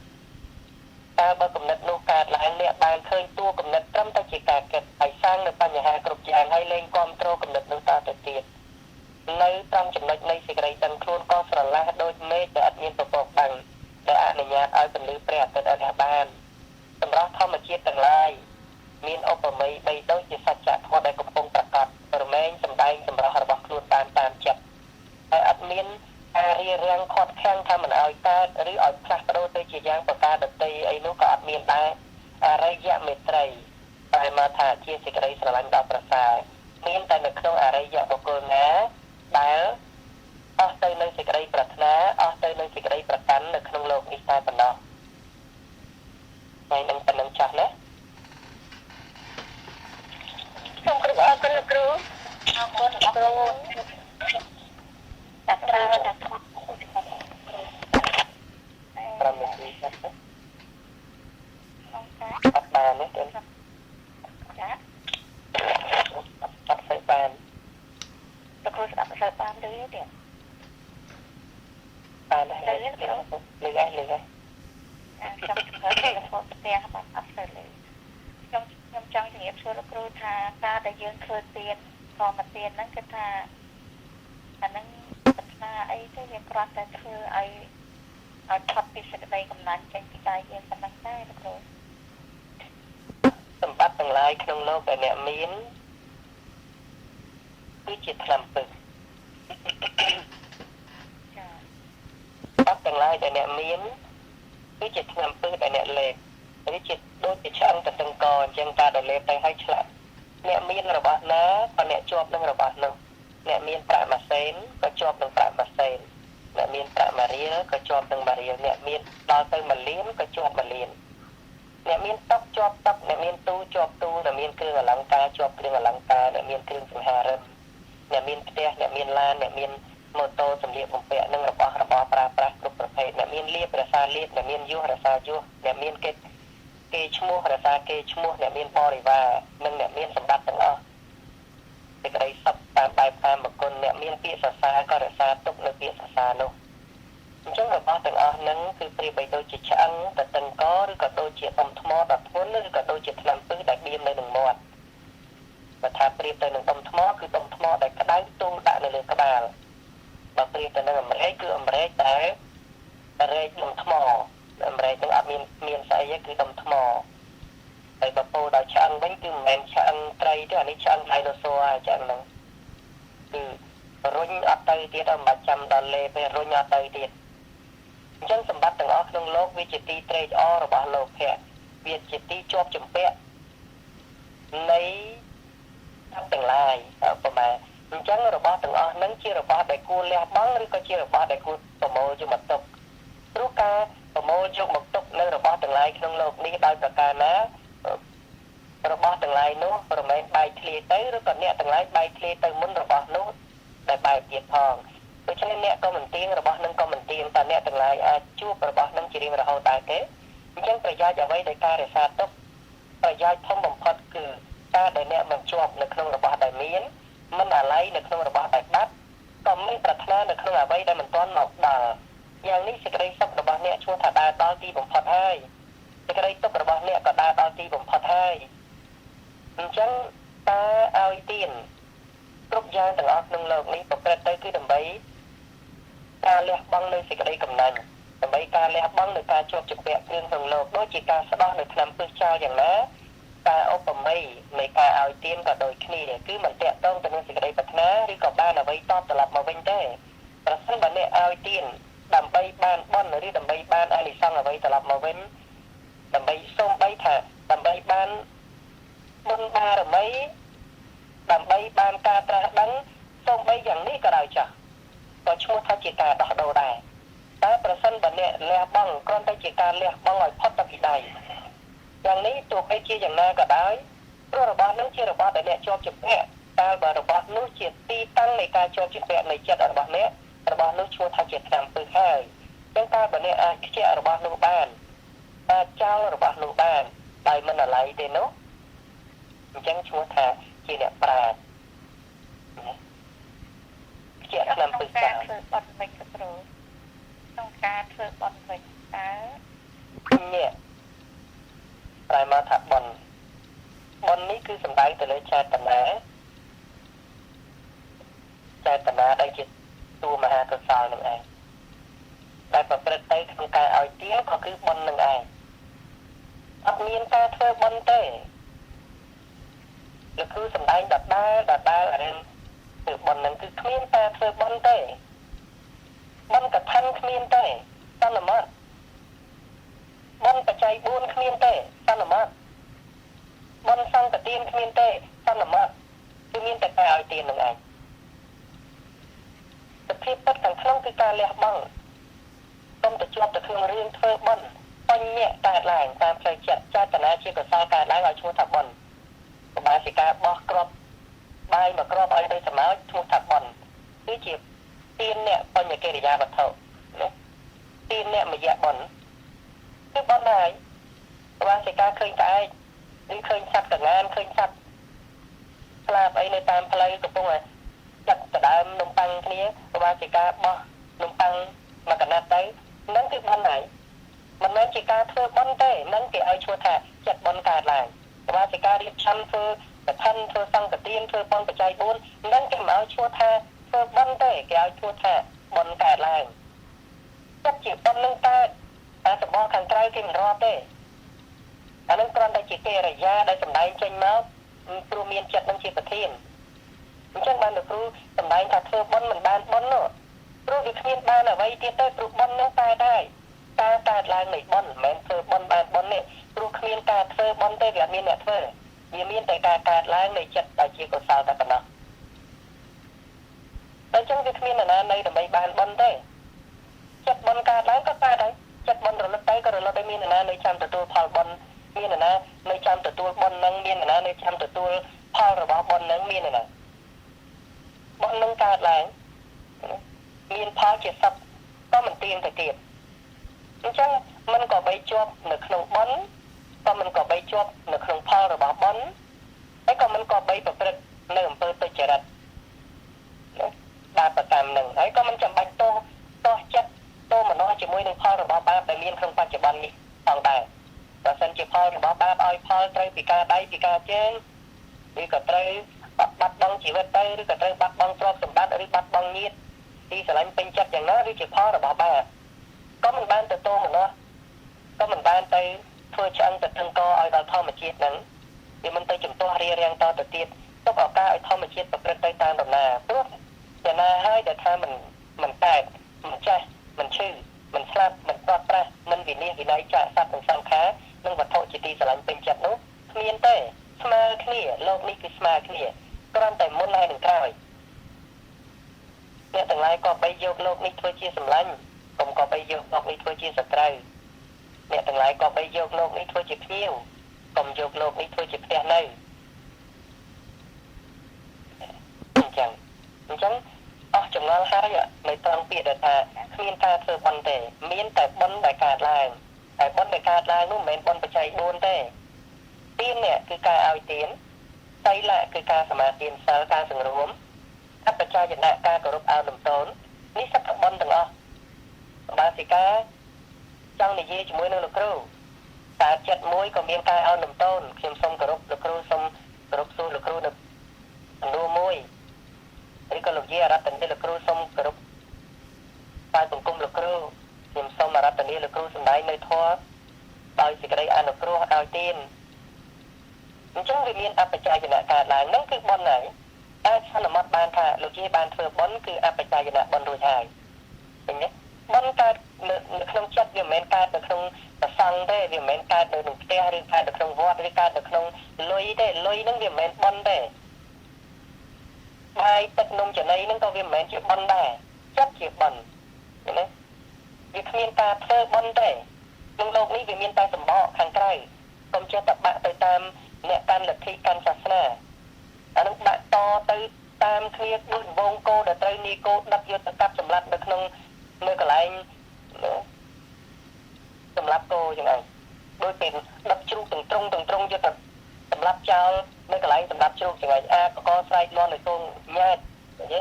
តើបើគំនិតនោះកើតឡើងអ្នកបានឃើញតួគំនិតត្រឹមតែជាការគិតហើយសាងនៅបញ្ហាគ្រប់យ៉ាងហើយលែងគ្រប់គ្រងគំនិតនោះតទៅទៀតនៅតាមចំណុចនៃសេចក្តីដឹងខ្លួនក៏ស្រឡះដូចមេឃដែលអត់មានប្រពកបាំងដែលអនុញ្ញាតឲ្យពន្លឺព្រះអាទិត្យអត់បានសម្រាប់ធម្មជាតិទាំងឡាយមានឧបមាបីដូចជាសច្ចធម៌ដែលកំពុងប្រកាសរមែងសម្ដែងសម្រាប់របស់ខ្លួនតាមចិត្តហើយអត់មានការរៀបរៀងខាត់ខាំងថាមិនឲ្យកើតឬឲ្យផ្លាស់ប្ដូរទៅជាយ៉ាងប្រការដទៃអីនោះក៏អត់មានដែរអរិយមេត្រីតែមកថាជាសេចក្តីស្រឡាញ់ដល់ប្រសើរមានតែនៅក្នុងអរិយបុគ្គលណាដែលអស់ទៅនៅសេចក្តីប្រាថ្នាអស់ទៅនៅសេចក្តីប្រកាន់នៅក្នុងលោកនេះតែប៉ុណ្ណោះហើយនឹងប៉ុណ្ណឹងចាស់ណាសូមគោរពអរគុណលោកគ្រូអរគុណលោកគ្រូតាត្រា5នាទីចាស់អត់បានទេចាអត់ស្បានលោកគ្រូស្ដាប់ស្ដាប់បានទេទៀតបានហើយលើឯងខ្ញុំធ្វើផ្ទះបាត់អត់ស្ដាប់ខ្ញុំចង់ជំរាបសួរលោកគ្រូថាការដែលយើងធ្វើទៀនក៏មកទៀនហ្នឹងគឺថាអាហ្នឹងប្រាថ្នាអីទៅវាគ្រាន់តែធ្វើឲ្យផុតពីសេចក្តីកំណាញ់ចេញពីកាយយើងប៉ុណ្ណឹងដែរលោកគ្រូសម្បត្តិទាំងឡាយក្នុងលោកដែលអ្នកមានគឺជាថ្នាំពឹសចាសម្បត្តិទាំងឡាយដែលអ្នកមានគឺជាថ្នាំពឹសដែលអ្នកលេបឬជាដូចជាឆ្អឹងតឹងកអញ្ចឹងការដែលលេបទៅឲ្យឆ្លាក់អ្នកមានរបស់ណាក៏អ្នកជាប់នឹងរបស់នោះអ្នកមានប្រាក់ម៉ាសេនក៏ជាប់នឹងប្រាក់ម៉ាសេនអ្នកមានប្រាក់ម៉ារៀលក៏ជាប់នឹងម៉ារៀលអ្នកមានដល់ទៅ1លានក៏ជាប់1លានអ្នកមានតុកជាប់តុកអ្នកមានទូជាប់ទូអ្នកមានគ្រឿងអលង្ការជាប់គ្រឿងអលង្ការអ្នកមានគ្រឿងសង្ហារិមអ្នកមានផ្ទះអ្នកមានឡានអ្នកមានម៉ូតូសម្លៀកបំពាក់និងរបស់របរប្រើប្រាស់គ្រប់ប្រភេទអ្នកមានលៀបរសាលៀបអ្នកមានយុះរសាយុះអ្នកមានគេឈ្មោះរសាគេឈ្មោះអ្នកមានបរិវារនិងអ្នកមានសម្បត្តិទាំងអស់សេចក្តីសុខតាមបែបតាមបុគ្គលអ្នកមានពាក្យសរសើរក៏រក្សាទុកនៅពាក្យសរសើរនោះអញ្ចឹងរបស់ទាំងអស់ហ្នឹងគឺប្រៀបបីដូចជាឆ្អឹងតឹងកឬក៏ដូចជាដុំថ្មដ៏ធ្ងន់ឬក៏ដូចជាថ្នាំពឹសដែលបៀមនៅនឹងមាត់ប បើថាប្រៀបទៅនឹងដុំថ្មគឺដុំថ្មដែលក្តៅទូដាក់នៅលើក្បាលបើប្រៀបទៅនឹងអាមេរិកគឺអាមេរិកដែលរែកដុំថ្មអាមេរិកនឹងអត់មានស្អីទេគឺដុំថ្មហើយបើពោលដល់ឆ្អឹងវិញគឺមិនមែនឆ្អឹងត្រីទេអានេះឆ្អឹង dinosaur ឆ្អឹងហ្នឹងគឺរុញអត់ទៅទៀតអត់បាច់ចាំដល់លេពេលរុញអត់ទៅទៀតអញ្ចឹងសម្បត្តិទាំងអស់ក្នុងលោកវាជាទីត្រេកអររបស់លោកភៈវាជាទីជាប់ជំពាក់នៃទាំងឡាយប្រហែលអញ្ចឹងរបស់ទាំងអស់ហ្នឹងជារបស់ដែលគួរលះបង់ឬក៏ជារបស់ដែលគួរប្រមូលយកមកទុកព្រោះការប្រមូលយកមកទុកនៅរបស់ទាំងឡាយក្នុងលោកនេះដោយប្រការណារបស់ទាំងឡាយនោះប្រមែនបែកធ្លាយទៅឬក៏អ្នកទាំងឡាយបែកធ្លាយទៅមុនរបស់នោះដែលបែកទៀតផងដូច្នេះអ្នកក៏មិនទៀងរបស់នឹងក៏មិនទៀងតែអ្នកទាំងឡាយអាចជួបរបស់នឹងជារៀងរហូតដែរទេអញ្ចឹងប្រយោជន៍អ្វីដែលការរក្សាទុកប្រយោជន៍ធំបំផុតគឺការដែលអ្នកមិនជាប់នៅក្នុងរបស់ដែលមានមិនអាល័យនៅក្នុងរបស់ដែលបាត់ក៏មិនប្រាថ្នានៅក្នុងអ្វីដែលមិនទាន់មកដល់យ៉ាងនេះសេចក្តីសុខរបស់អ្នកឈ្មោះថាដើរដល់ទីបំផុតហើយសេចក្តីទុក្ខរបស់អ្នកក៏ដើរដល់ទីបំផុតហើយអញ្ចឹងតើឲ្យទានគ្រប់យ៉ាងទាំងអស់ក្នុងលោកនេះប្រព្រឹត្តទៅគឺដើម្បីការលះបង់នៅសេចក្តីកំណាញ់ដើម្បីការលះបង់នៅការជាប់ជំពាក់គ្រឿងក្នុងលោកដូចជាការស្ដោះនៅថ្នាំពឹសចោលយ៉ាងណាការឧបមានៃការឲ្យទានក៏ដូចគ្នាគឺមិនតាក់ទងទៅនឹងសេចក្តីប្រាថ្នាឬក៏បានអ្វីតបត្រឡប់មកវិញទេប្រសិនបើអ្នកឲ្យទានដើម្បីបានបុណ្យឬដើម្បីបានអានិសង្សអ្វីត្រឡប់មកវិញដើម្បីសូម្បីថាដើម្បីបានបុណ្យបារមីដើម្បីបានការត្រាស់ដឹងសូម្បីយ៉ាងនេះក៏ដោយចាស់ក៏ឈ្មោះថាជាការដោះដូរដែរតែប្រសិនបើអ្នកលះបង់គ្រាន់តែជាការលះបង់ឲ្យផុតពីដៃយ៉ាងនេះទោះបីជាយ៉ាងណាក៏ដោយព្រោះរបស់នោះជារបស់ដែលអ្នកជាប់ជំពាក់តែបើរបស់នោះជាទីតាំងនៃការជាប់ជំពាក់នៃចិត្តរបស់អ្នករបស់នោះឈ្មោះថាជាថ្នាំពឹសហើយចឹងតើបើអ្នកអាចខ្ជិះរបស់នោះបានអាចចោលរបស់នោះបានដោយមិនអាល័យទេនោះអញ្ចឹងឈ្មោះថាជាអ្នកប្រាជ្ញខ្ជិះថ្នាំពឹសចោលធ្វើបន់វិញគ្រូក្នុងការធ្វើបន់វិញតើនេះប្រែមកថាបន់នេះគឺសំដៅទៅលើចេតនាដែលជាតួមហាកុសលនឹងឯងដែលប្រព្រឹត្តទៅក្នុងការឲ្យទានក៏គឺបន់នឹងឯងអត់មានការធ្វើបន់ទេលោកគ្រូសំដែងដដែលអារឿងធ្វើបន់នឹងគឺគ្មានការធ្វើបន់ទេបន់កថាគ្មានទេសន្មតបន់បច្ច័យ4គ្មានទេសន្មតបន់សង្កទានគ្មានទេសន្មតគឺមានតែការឲ្យទាននឹងឯងសភាពពិតខាងក្នុងគឺការលះបង់សូមទៅជាប់ទៅក្នុងរឿងធ្វើបន់បញ្ញៈកើតឡើងតាមផ្លូវចិត្តចេតនាជាកុសលកើតឡើងឲ្យឈ្មោះថាបន់ឧបាសិកាបោះគ្រាប់បាយមកគ្រាប់ឲ្យទៅសម្ោចឈ្មោះថាបន់គឺជាទានអ្នកបញ្ញកិរិយាវត្ថុណាទានអ្នកមយៈបន់គឺបន់ហើយឧបាសិកាឃើញតែឯងឬឃើញសត្វកងានឃើញសត្វស្លាបអីនៅតាមផ្លូវកំពុងតែចាត់ដដើមនំប៉័ងគ្នាឧបាសិកាបោះនំប៉័ងមកកណាត់ទៅនឹងគឺបន់ហើយមិនមែនជាការធ្វើបន់ទេនឹងគេឲ្យឈ្មោះថាចិត្តបន់កើតឡើងឧបាសិការៀបចំធ្វើកឋិនធ្វើសង្កទានធ្វើបន់បច្ច័យ4នឹងគេមិនឲ្យឈ្មោះថាធ្វើបន់ទេគេឲ្យឈ្មោះថាបន់កើតឡើងចិត្តជាបន់នឹងកើតតែសម្បល់ខាងក្រៅគេមិនរាប់ទេអានឹងគ្រាន់តែជាកិរិយាដែលសម្ដែងចេញមកព្រោះមានចិត្តនឹងជាប្រធានអញ្ចឹងបានលោកគ្រូសម្ដែងថាធ្វើបុណ្យមិនបានបុណ្យនោះព្រោះវាគ្មានបានអ្វីទៀតទេព្រោះបុណ្យនឹងតែដែរការកើតឡើងនៃបុណ្យមិនមែនធ្វើបុណ្យបានបុណ្យនេះព្រោះគ្មានការធ្វើបុណ្យទេវាអត់មានអ្នកធ្វើវាមានតែការកើតឡើងនៃចិត្តដែលជាកុសលតែប៉ុណ្ណោះតែចឹងវាគ្មាននរណានៅដើម្បីបានបុណ្យទេចិត្តបុណ្យកើតឡើងក៏កើតហើយចិត្តបុណ្យរលត់ទៅក៏រលត់ទៅមាននរណានៅចាំទទួលផលបុណ្យមាននរណានៅចាំទទួលបុណ្យនឹងមាននរណានៅចាំទទួលផលរបស់បុណ្យនឹងមាននរណាបុណ្យនឹងកើតឡើងមានផលជាសត្វក៏មិនទៀងទៅទៀតអញ្ចឹងมันក៏បីជាប់នៅក្នុងបុណ្យក៏มันក៏បីជាប់នៅក្នុងផលរបស់បុណ្យហើយក៏มันក៏បីប្រព្រឹត្តនៅអំពើទុច្ចរិតបាបកម្មនឹងហើយក៏មិនចាំបាច់ទោសចិត្តទោសមនោជាមួយនឹងផលរបស់បាបដែលមានក្នុងបច្ចុប្បន្ននេះផងដែរបើសិនជាផលរបស់បាបឲ្យផលត្រូវពីការដៃពីការជើងឬក៏ត្រូវ បាត់បង់ជីវិតទៅឬក៏ត្រូវបាត់បង់ទ្រព្យសម្បត្តិឬបាត់បង់ញាតិទីស្រឡាញ់ពេញចិត្តយ៉ាងណាឬជាផលរបស់បាបក៏មិនបានទៅទោមនោះក៏មិនបានទៅធ្វើឆ្អឹងទៅទឹងកឲ្យដល់ធម្មជាតិហ្នឹងវាមិនទៅជំទាស់រារាំងតទៅទៀតទុកឱកាសឲ្យធម្មជាតិប្រព្រឹត្តទៅតាមដំណើរព្រោះតែណាហើយដែលថាមិនតែមិនចេះមិនឈឺមិនស្លាប់មិនព្រាត់ប្រាសមិនវិនិច្ឆ័យវិន័យចាក់សត្វទាំងសងខានិងវត្ថុជាទីស្រឡាញ់ពេញចិត្តនោះគ្មានទេស្មើគ្នាលោកនេះគឺស្មើគ្នាគ្រាន់តែមុនហើយនឹងក្រោយអ្នកទាំងឡាយក៏បីយកលោកនេះធ្វើជាសម្លាញ់កុំក៏បីយកលោកនេះធ្វើជាសត្រូវអ្នកទាំងឡាយក៏បីយកលោកនេះធ្វើជាភ្ញៀវកុំយកលោកនេះធ្វើជាផ្ទះនៅអញ្ចឹងអស់ចម្ងល់ហើយនៅត្រង់ពាក្យដែលថាគ្មានការធ្វើបុណ្យទេមានតែបុណ្យដែលកើតឡើងហើយបុណ្យដែលកើតឡើងនោះមិនមែនបុណ្យបច្ច័យ4ទេទាននេះគឺការឲ្យទានសីលៈគឺការសមាទានសិលការសង្រួមអបច្ច័យណៈការគោរពអោនលំទោននេះសត្វបុណ្យទាំងអស់បាសិកាចង់និយាយជាមួយនឹងលោកគ្រូតាចិត្តមួយក៏មានការអោនលំទោនខ្ញុំសូមគោរពលោកគ្រូសូមគោរពសួរលោកគ្រូនៅអនុមួយឬក៏លោកយាយអរតនីលោកគ្រូសូមគោរពតាមសង្គមលោកគ្រូខ្ញុំសូមអរតនីលោកគ្រូសម្ដែងនៅធម៌ដោយសេចក្តីអនុគ្រោះឲ្យទានអញ្ចឹងវាមានអបច្ច័យណៈកើតឡើងហ្នឹងគឺបុណ្យហើយអាចសន្មត់បានថាលោកយាយបានធ្វើបុណ្យគឺអបច្ច័យណៈបុណ្យរួចហើយឃើញទេបុណ្យកើតនៅក្នុងចិត្តវាមិនមែនកើតនៅក្នុងប្រសង់ទេវាមិនមែនកើតនៅក្នុងផ្ទះឬកើតនៅក្នុងវត្តឬកើតនៅក្នុងលុយទេលុយហ្នឹងវាមិនមែនបុណ្យទេហើយទឹកនំចំណីហ្នឹងក៏វាមិនមែនជាបុណ្យដែរចិត្តជាបុណ្យឃើញទេវាគ្មានការធ្វើបុណ្យទេក្នុងโลกនេះវាមានតែសម្បកខាងក្រៅកុំចេះតែបាក់ទៅតាមអ្នកកាន់លទ្ធិកាន់សាសនាអានឹងបាក់តទៅតាមគ្នាដូចវងគោដែលត្រូវនីគោដឹកយកទៅកាប់សម្លាប់នៅក្នុងនៅកន្លែងសម្លាប់គោចឹងឯងដូចពេលដឹកជ្រូកទាំងត្រង់យកទៅសម្លាប់ចោលនៅកន្លែងសម្លាប់ជ្រូកចឹងឯងអាបកស្រែកលាន់នៅក្នុងញ៉ាតឃើញទេ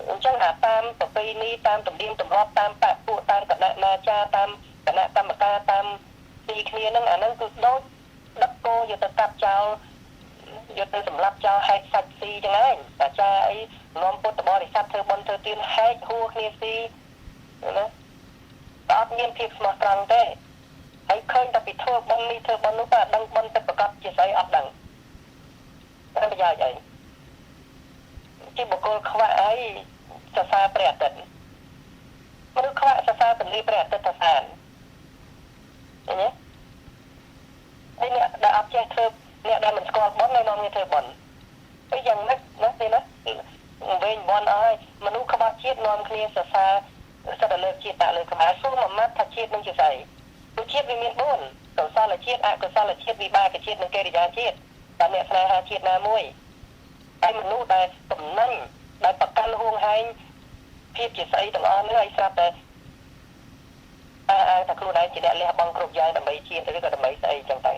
អញ្ចឹងអាតាមប្រពៃណីតាមទំនៀមទម្លាប់តាមបពុតាមគណៈណាចាតាមគណៈកម្មការតាមទីគ្នាហ្នឹងអាហ្នឹងគឺដូចដឹកគោយកទៅកាប់ចោលយកទៅសម្លាប់ចោលហែកសាច់ស៊ីចឹងឯងអាចារ្យអីនាំពុទ្ធបរិស័ទធ្វើបុណ្យធ្វើទានហែកហួរគ្នាស៊ីណាអត់មានភាពស្មោះត្រង់ទេហើយឃើញតែពីធ្វើបុណ្យនេះធ្វើបុណ្យនោះក៏ដឹងបុណ្យទៅប្រកបជាស្អីអត់ដឹងតែប្រយោជន៍អីជាបុគ្គលខ្វាក់អីសរសើរព្រះអាទិត្យមនុស្សខ្វាក់សរសើរពន្លឺព្រះអាទិត្យថាសានឃើញទេហើយអ្នកដែលអត់ចេះធ្វើអ្នកដែលមិនស្គាល់បុណ្យនៅនាំគ្នាធ្វើបុណ្យហើយយ៉ាងម៉េចណាទេណាវិញបុណ្យអើយមនុស្សក្បត់ជាតិនាំគ្នាសរសើរសិតតែលើកជាតិដាក់លើក្បាលសួរមួយម៉ាត់ថាជាតិនឹងជាស្អីព្រោះជាតិវាមាន4កុសលជាតិអកុសលជាតិវិបាកជាតិនិងកិរិយាជាតិតាមអ្នកស្នេហាជាតិណាមួយហើយមនុស្សដែលកំណាញ់ដែលប្រកាន់ហួងហែងភាពជាស្អីទាំងអស់នេះឲ្យស្រាប់តែថាខ្លួនឯងជាអ្នកលះបង់គ្រប់យ៉ាងដើម្បីជាតិឬក៏ដើម្បីស្អីចឹងទៅ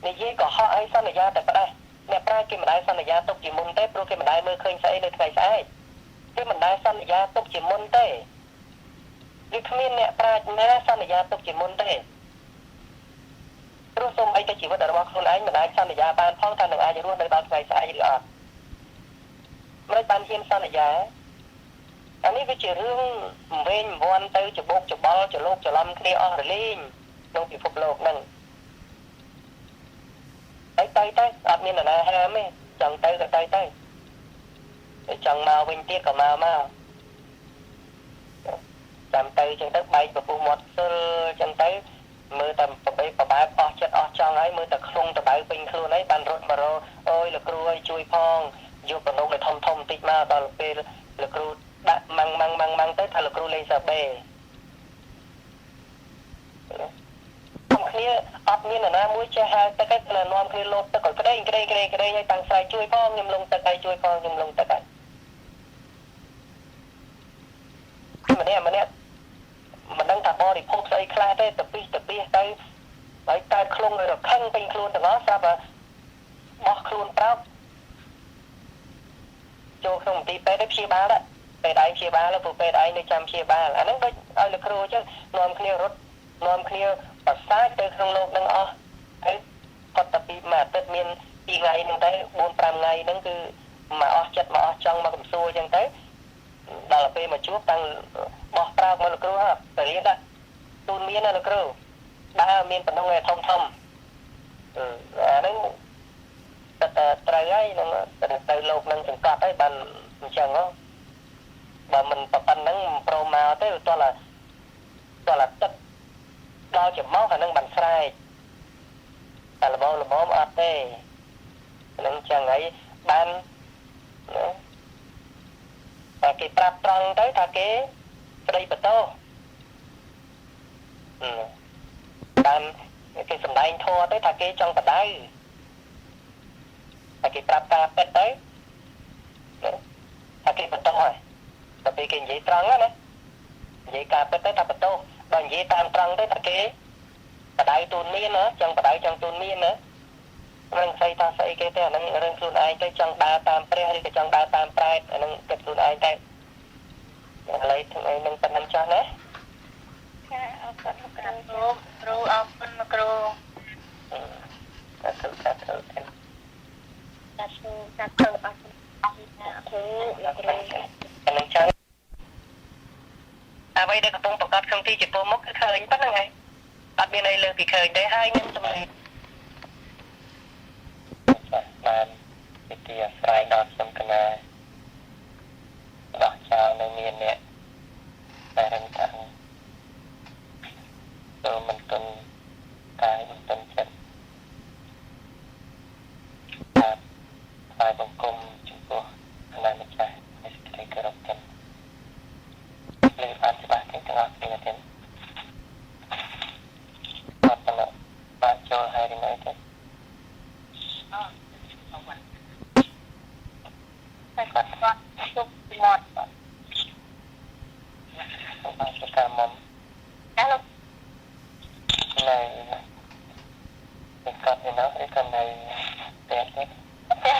និយាយក៏ហក់ឲ្យសន្យាតែផ្ដាស់អ្នកប្រាជ្ញគេមិនដែលសន្យាទុកជាមុនទេព្រោះគេមិនដែលមើលឃើញស្អីនៅថ្ងៃស្អែកគេមិនដែលសន្យាទុកជាមុនទេវាគ្មានអ្នកប្រាជ្ញណាសន្យាទុកជាមុនទេព្រោះសូមអីទៅជីវិតរបស់ខ្លួនឯងមិនអាចសន្យាបានផងថានឹងអាចរស់នៅដល់ថ្ងៃស្អែកឬអត់មិនបានហ៊ានសន្យាអានេះវាជារឿងវែងវាន់ទៅច្បោកច្បល់ច្រឡូកច្រឡំគ្នាអស់រលែងក្នុងពិភពលោកហ្នឹងទៅអត់មាននរណាហាមទេចង់ទៅក៏ទៅចង់មកវិញទៀតក៏មកចាំទៅចឹងទៅបែកពពុះមាត់ស្លចឹងទៅមើលតែប្របែកអស់ចិត្តអស់ចង់ហើយមើលតែខ្លងតបៅពេញខ្លួនហើយបានរត់មករអូយលោកគ្រូឲ្យជួយផងយកបំណងឲ្យធំបន្តិចមកដល់ពេលលោកគ្រូដាក់ម៉ាំងទៅថាលោកគ្រូលេងសាបេគ្នាអត់មាននរណាមួយចេះហៅទឹកឯងតែនាំគ្នាលោតទឹកឲ្យក្តេងឲ្យតាំងស្រ័យជួយផងខ្ញុំលងទឹកឲ្យជួយផងខ្ញុំលងទឹកឲ្យម្នាក់មិនដឹងថាបរិភោគស្អីខ្លះទេទៅពីទៅហើយកើតខ្លងរខឹងពេញខ្លួនទាំងអស់ស្រាប់តែបោះខ្លួនប្រោកចូលក្នុងមន្ទីរពេទ្យឲ្យព្យាបាលដែរពេទ្យឯងព្យាបាលព្រោះពេទ្យឯងនៅចាំព្យាបាលអាហ្នឹងដូចឲ្យលោកគ្រូអញ្ចឹងនាំគ្នារត់នាំគ្នាប្រសាទទៅក្នុងលោកនឹងអស់ហើយគាត់តែពីមួយអាទិត្យមាន2ថ្ងៃហ្នឹងទៅ4-5ថ្ងៃហ្នឹងគឺ មកអស់ចិត្តមកអស់ចង់មកកំសួរអញ្ចឹងទៅដល់ពេលមកជួបតាំងបោះប្រាកមកលោកគ្រូហ่าទៅរៀនដែរទូនមានណាលោកគ្រូដើរមានបំណងឯធំអាហ្នឹងតែត្រូវហើយនឹងទៅលោកនឹងសង្កត់ហើយបានអញ្ចឹងបើមិនប៉ុណ្្នឹងប្រមកទេតោះឡាទឹកដល់ចំមកអានឹងបានស្រែកតែល្មមអត់ទេនឹងអញ្ចឹងហើយបានតែគេប្រាប់ត្រង់ទៅថាគេស្ដីបន្ទោសបានគេសំដែងធម៌ទៅថាគេចង់បដៅតែគេប្រាប់ការពិតទៅថាគេបន្ទោសហើយតែពេលគេនិយាយត្រង់ណានិយាយការពិតទៅថាបន្ទោសដល់និយាយតាមត្រង់ទៅថាគេបដៅទូនមានណាចង់បដៅចង់ទូនមានណានឹងស្អីថាស្អីគេទេអានឹងរឿងខ្លួនឯងទៅចង់ដើរតាមព្រះឬក៏ចង់ដើរតាមប្រែតអានឹងគិតខ្លួនឯងតែឥឡូវថ្ងៃនឹងប៉ុណ្ណឹងចាស់ណាចាអរគុណលោកគ្រូគ្រូអរគុណលោកគ្រូសាធុសាធុសាធុសាធុអរគុណគ្រូលោកគ្រូប៉ុណ្ណឹងចាស់អ្វីដែលកំពុងប្រកាសក្នុងទីចំពោះមុខគឺឃើញប៉ុណ្្នឹងហើយអត់មានអីលើពីឃើញទេហើយមានសម្លេងបានវិទ្យាស្រ័យដល់ខ្ញុំកណាដោះចោលនៅមានអ្នកតែរឹងតាំងទៅមិនទន់កាយមិនទន់ចិត្តបាទថ្វាយបង្គំចំពោះគណៈម្ចាស់នៃសេចក្តីគោរពទាំងលើបានច្បាស់ទាំងអស់គ្នាទាំងអត់ដល់បានចូលហើយនៅទេតែគាត់ជុំមាត់បានសកម្មមុំចាលោកនៅគាត់ឯណោះឯកណៃតែទេអត់ទៅ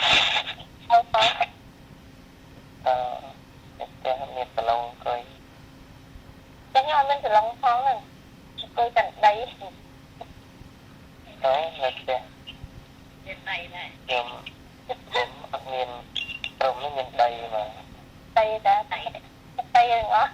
តែមានប្រឡងកុយតែខ្ញុំមិនប្រឡងផងហ្នឹងកុយតែដីអូនៅផ្ទះមានដីដែរខ្ញុំអត់មានព្រមនេះមានដីមកដីដែរដីហ្នឹងអស់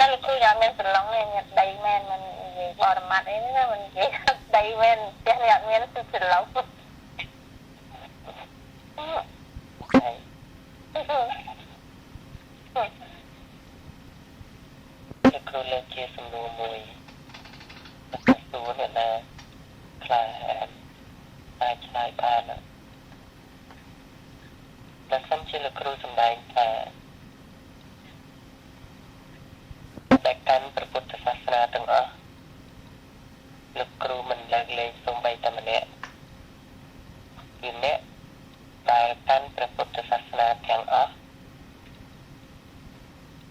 ដល់លោកគ្រូយ៉ាងមានប្រឡងនេះមានដីមែនមិននិយាយបរមត្តអីណាមិននិយាយដីមែនផ្ទះនេះអត់មានគឺប្រឡងហើយលោកគ្រូលើកជាសំណួរមួយសួរអ្នកណាខ្លះអាចឆ្លើយបានតែខ្ញុំជាលោកគ្រូសម្ដែងថាតែកាន់ព្រះពុទ្ធសាសនាទាំងអស់លោកគ្រូមិនលើកលែងសូម្បីតែម្នាក់គឺអ្នកដែលកាន់ព្រះពុទ្ធសាសនាទាំងអស់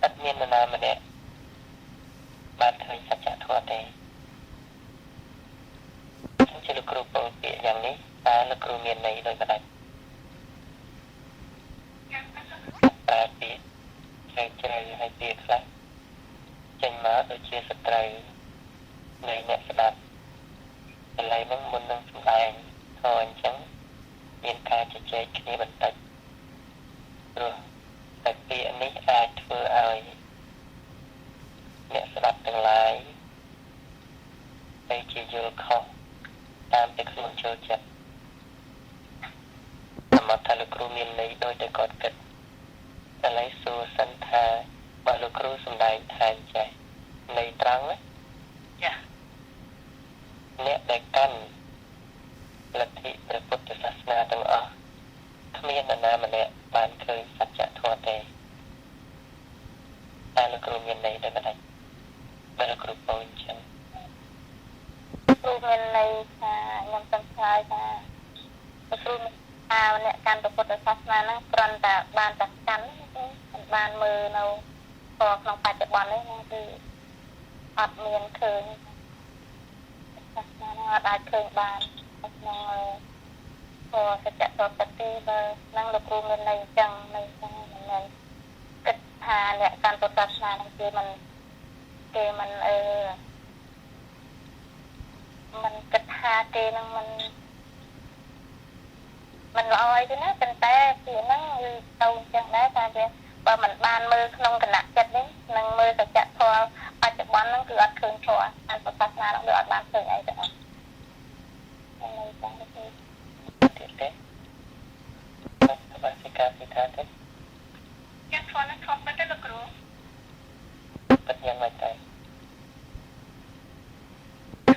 អត់មាននរណាម្នាក់បានឃើញសច្ចធម៌ទេខ្ញុំជាលោកគ្រូពោលពាក្យយ៉ាងនេះតើលោកគ្រូមានន័យដូចម្ដេចតែពាក្យជ្រៅហើយពាក្យខ្លះចេញមកដូចជាសត្រូវនៃអ្នកស្ដាប់ឥឡូវហ្នឹងមុននឹងសម្ដែងធម៌អញ្ចឹងមានការជជែកគ្នាបន្តិចព្រោះតែពាក្យនេះអាចធ្វើឲ្យអ្នកស្ដាប់ទាំងឡាយទៅជាយល់ខុសតាមតែខ្លួនចូលចិត្តតាមថាលោកគ្រូមានន័យដោយតែគាត់គិតឥឡូវសួរសិនថាបើលោកគ្រូសម្ដែងថាចេះន័យត្រង់ណាចាអ្នកដែលកាន់លទ្ធិព្រះពុទ្ធសាសនាទាំងអស់គ្មាននរណាម្នាក់បានឃើញសច្ចធម៌ទេតែលោកគ្រូមានន័យដូចម្ដេចបើលោកគ្រូពោលអញ្ចឹងគ្រូមានន័យថាខ្ញុំសង្ឃឹមថាលោកគ្រូថាអ្នកកាន់ព្រះពុទ្ធសាសនាហ្នឹងគ្រាន់តែបានតែកាន់មិនបានមើលនៅក្នុងបច្ចុប្បន្ននេះណាគឺអត់មានឃើញសាសនាហ្នឹងអត់អាចឃើញបានក្នុងសច្ចធម៌ពិតទេបើហ្នឹងលោកគ្រូមានន័យអញ្ចឹងមិនមែនគិតថាអ្នកកាន់ពុទ្ធសាសនាហ្នឹងគេមិនមិនគិតថាគេនឹងមិន มันល្អអីទេណាប៉ុន្តែពីហ្នឹងគឺទៅចឹងដែរថាវាបើមិនបានមើលក្នុងគណៈចិត្តនេះនឹងមើលសច្ចធម៌បច្ចុប្បន្នហ្នឹងគឺអត់ឃើញធម៌តាមសាសនាហ្នឹងវាអត់បានឃើញអីទាំងអស់ហ្នឹងចឹងទៅទៀតទេបាទសិកាសិថាទេចាត់ធម៌ហ្នឹងធម៌ពិតទេលោកគ្រូពិតយ៉ាងម៉េចដែរ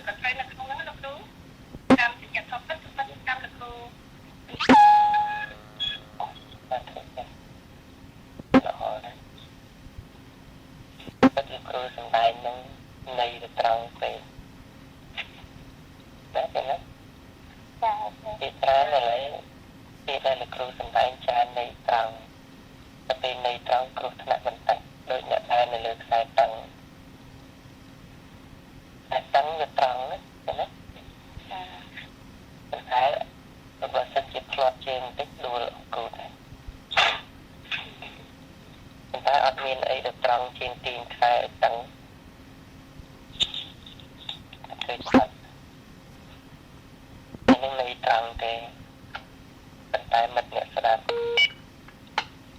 ក៏ត្រូវនៅក្នុងហ្នឹងលោកគ្រូតាមសច្ចធម៌ពិតគឺពិតតាមលោកគ្រូបាទទេល្អណាស់ពិតលោកគ្រូសំដែងនឹងនៃទៅត្រង់ពេកណាទេណាចាពីច្រើនឥឡូវពីដែលលោកគ្រូសំដែងច្រើននៃត្រង់តែពេលនៃត្រង់គ្រោះថ្នាក់បន្តិចដូចអ្នកដែលនៅលើខ្សែតឹងតែតឹងវាត្រង់ណាណាតែបើសិនជាផ្លាត់ជើងបន្តិចដួលអង្គូដែរតែអត់មានអីទៅត្រង់ជាងទីងខ្សែតឹងធ្វើច្បាស់នឹងនៃត្រង់ទេប៉ុន្តែមិត្តអ្នកស្ដាប់